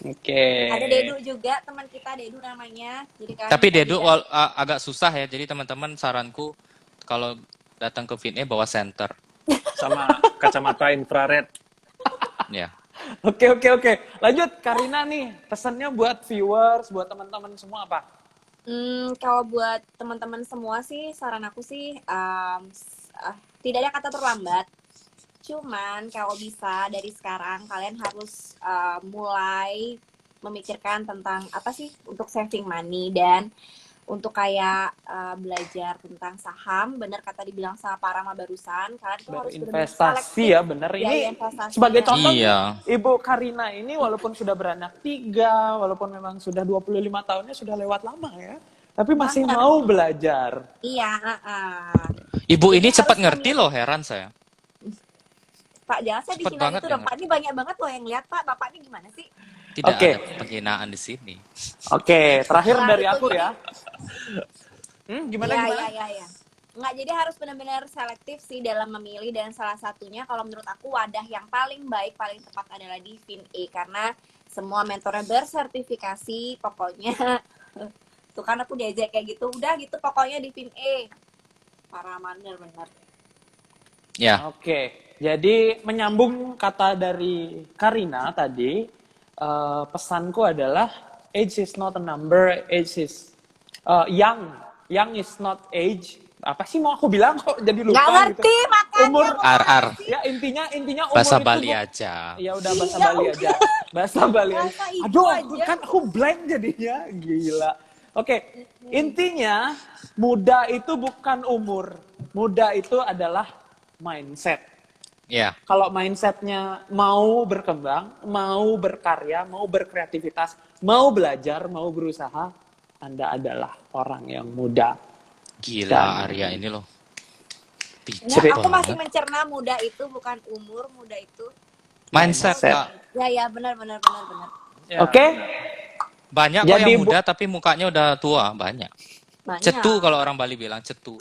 Oke. Ada Dedu juga, teman kita Dedu namanya. Jadi kalian Tapi bisa Dedu bisa- agak susah ya. Jadi teman-teman saranku kalau datang ke FinA bawa center. Sama kacamata infrared. Ya. Oke. Lanjut Karina nih, pesannya buat viewers, buat teman-teman semua apa? Kalau buat teman-teman semua sih, saran aku sih tidak ada kata terlambat. Cuman kalau bisa dari sekarang kalian harus mulai memikirkan tentang apa sih untuk saving money dan untuk kayak belajar tentang saham. Benar kata dibilang sama Pak Rama barusan, kalian tuh harus benar-benar Investasi ya, bener. biaya Ini investasinya. sebagai contoh nih, Iya. Ibu Karina ini walaupun sudah beranak 3, walaupun memang sudah 25 tahunnya sudah lewat lama ya, tapi masih Banget. mau belajar. Iya, Ibu ini Jadi cepat harus ngerti loh, heran saya. Pak jangan saya Cepet dihina banget gitu ya, dong. Pak ini banyak banget loh yang lihat Pak. Bapak ini gimana sih? Tidak Oke. ada penghinaan di sini. Oke, terakhir Nah, dari itu aku jadi- ya. Gimana? Iya. Nggak, jadi harus benar-benar selektif sih dalam memilih, dan salah satunya kalau menurut aku wadah yang paling baik, paling tepat adalah di FinA karena semua mentornya bersertifikasi pokoknya. Tuh kan aku diajak kayak gitu, udah gitu pokoknya di FinA. Para bener-bener. Ya, Oke, jadi menyambung kata dari Karina tadi, pesanku adalah age is not a number, age is young is not age. Apa sih mau aku bilang kok jadi lupa Nggak ngerti gitu. makanya. Umur mau ar. ngerti. Ya intinya umur Bahasa itu Bali aja. Ya udah bahasa Iya, Bali aja. Bahasa Bali aja. Bahasa itu Aduh, aja. kan aku blank jadinya. Gila. Oke, intinya muda itu bukan umur. Muda itu adalah mindset. Ya, Kalau mindsetnya mau berkembang, mau berkarya, mau berkreativitas, mau belajar, mau berusaha, Anda adalah orang yang muda. gila Arya ini loh. Nggak, Bijak aku masih banget. mencerna muda itu bukan umur, muda itu. Mindset, Mindset. Kak. Ya, benar. Ya, Oke? Banyak kok Jadi yang muda tapi mukanya udah tua, banyak. Banyak. Cetu kalau orang Bali bilang cetu.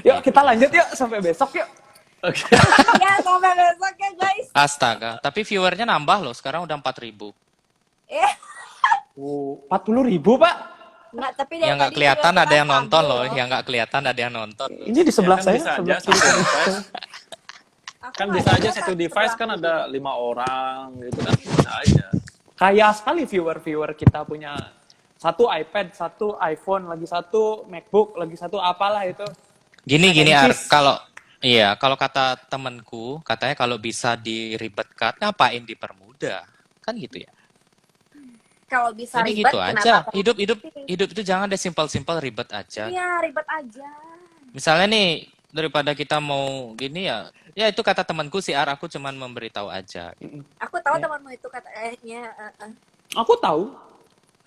yuk kita lanjut yuk sampai besok yuk. Oke. Ya, sampai besok ya, guys. Astaga, tapi viewernya nambah loh, sekarang udah 4.000. Eh, 40.000 Pak. nggak, tapi Yang dari nggak tadi kelihatan viewer ada yang kita nonton stabil loh, yang nggak kelihatan ada yang nonton loh. Ini di sebelah kan saya, bisa aja sebelah satu kiri. device. Aku Kan nggak bisa ada aja kok, satu Kak, device sebelah. kan ada 5 orang gitu kan bisa aja. Kaya sekali viewer-viewer kita punya satu iPad, satu iPhone, lagi satu MacBook, lagi satu apalah itu. Gini Ar, Cheese. kalau kata temenku, katanya kalau bisa diribetkan, ngapain dipermudah? Kan gitu ya. Kalau bisa Jadi ribet, gitu kenapa aja. aku Hidup itu jangan deh simpel-simpel ribet aja. Iya, ribet aja. Misalnya nih, daripada kita mau gini ya, ya itu kata temanku si Ar, aku cuman memberitahu aja. Aku tahu Ya. temanmu itu katanya. Aku tahu,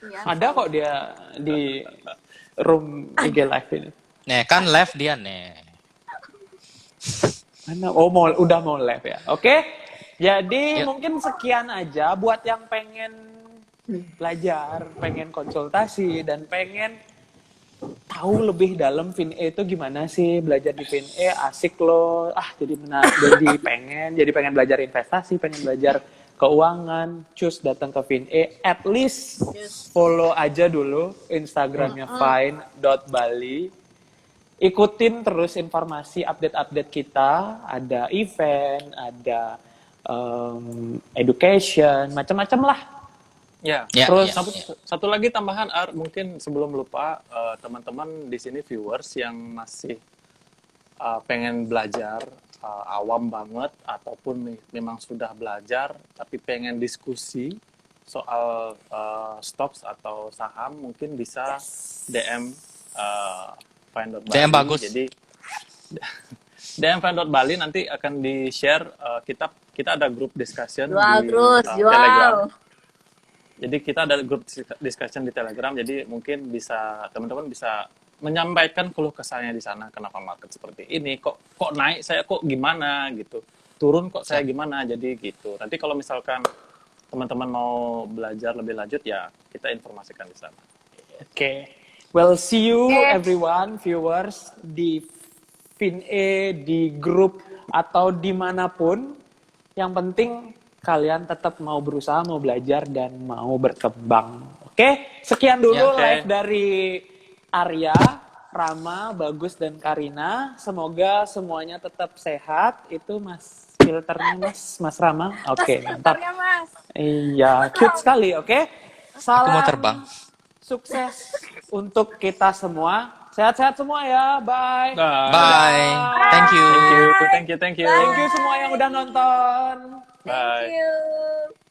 Iya. ada kok dia di room IG Live ini. Nih, kan live dia nih. Mana? Oh, udah mau live ya. Oke. Jadi Yuk. mungkin sekian aja buat yang pengen belajar, pengen konsultasi dan pengen tahu lebih dalam FinE itu gimana sih, belajar di FinE asik loh. Jadi jadi pengen belajar investasi, pengen belajar keuangan, cus datang ke FinE, at least follow aja dulu Instagramnya fine.bali. Ikutin terus informasi update-update kita, ada event, ada education, macam-macam lah. Ya. Ya, Terus ya, ya. Satu lagi tambahan Ar, mungkin sebelum lupa teman-teman di sini viewers yang masih pengen belajar awam banget ataupun memang sudah belajar tapi pengen diskusi soal stocks atau saham mungkin bisa DM Fine.Bali. DM bagus. Jadi DM Fine.Bali nanti akan di-share kita ada grup discussion Jual di terus, Telegram. jual. Jadi kita ada grup discussion di Telegram, jadi mungkin teman-teman bisa menyampaikan keluh kesahnya di sana, kenapa market seperti ini, kok naik saya kok gimana gitu, turun kok saya gimana, jadi gitu. Nanti kalau misalkan teman-teman mau belajar lebih lanjut ya kita informasikan di sana. Oke. Well, see you everyone, viewers, di FinE, di grup, atau dimanapun. Yang penting kalian tetap mau berusaha, mau belajar, dan mau berkembang. Oke? Sekian dulu Ya, oke. live dari Arya, Rama, Bagus, dan Karina. Semoga semuanya tetap sehat. Itu Mas filternya, Mas Rama. Oke, mantap. Filternya, Mas. Iya, cute sekali, oke? Aku mau terbang. Sukses untuk kita semua. Sehat-sehat semua ya. Bye. Bye. Thank you. Thank you. Thank you semua yang udah nonton. Bye. Thank you.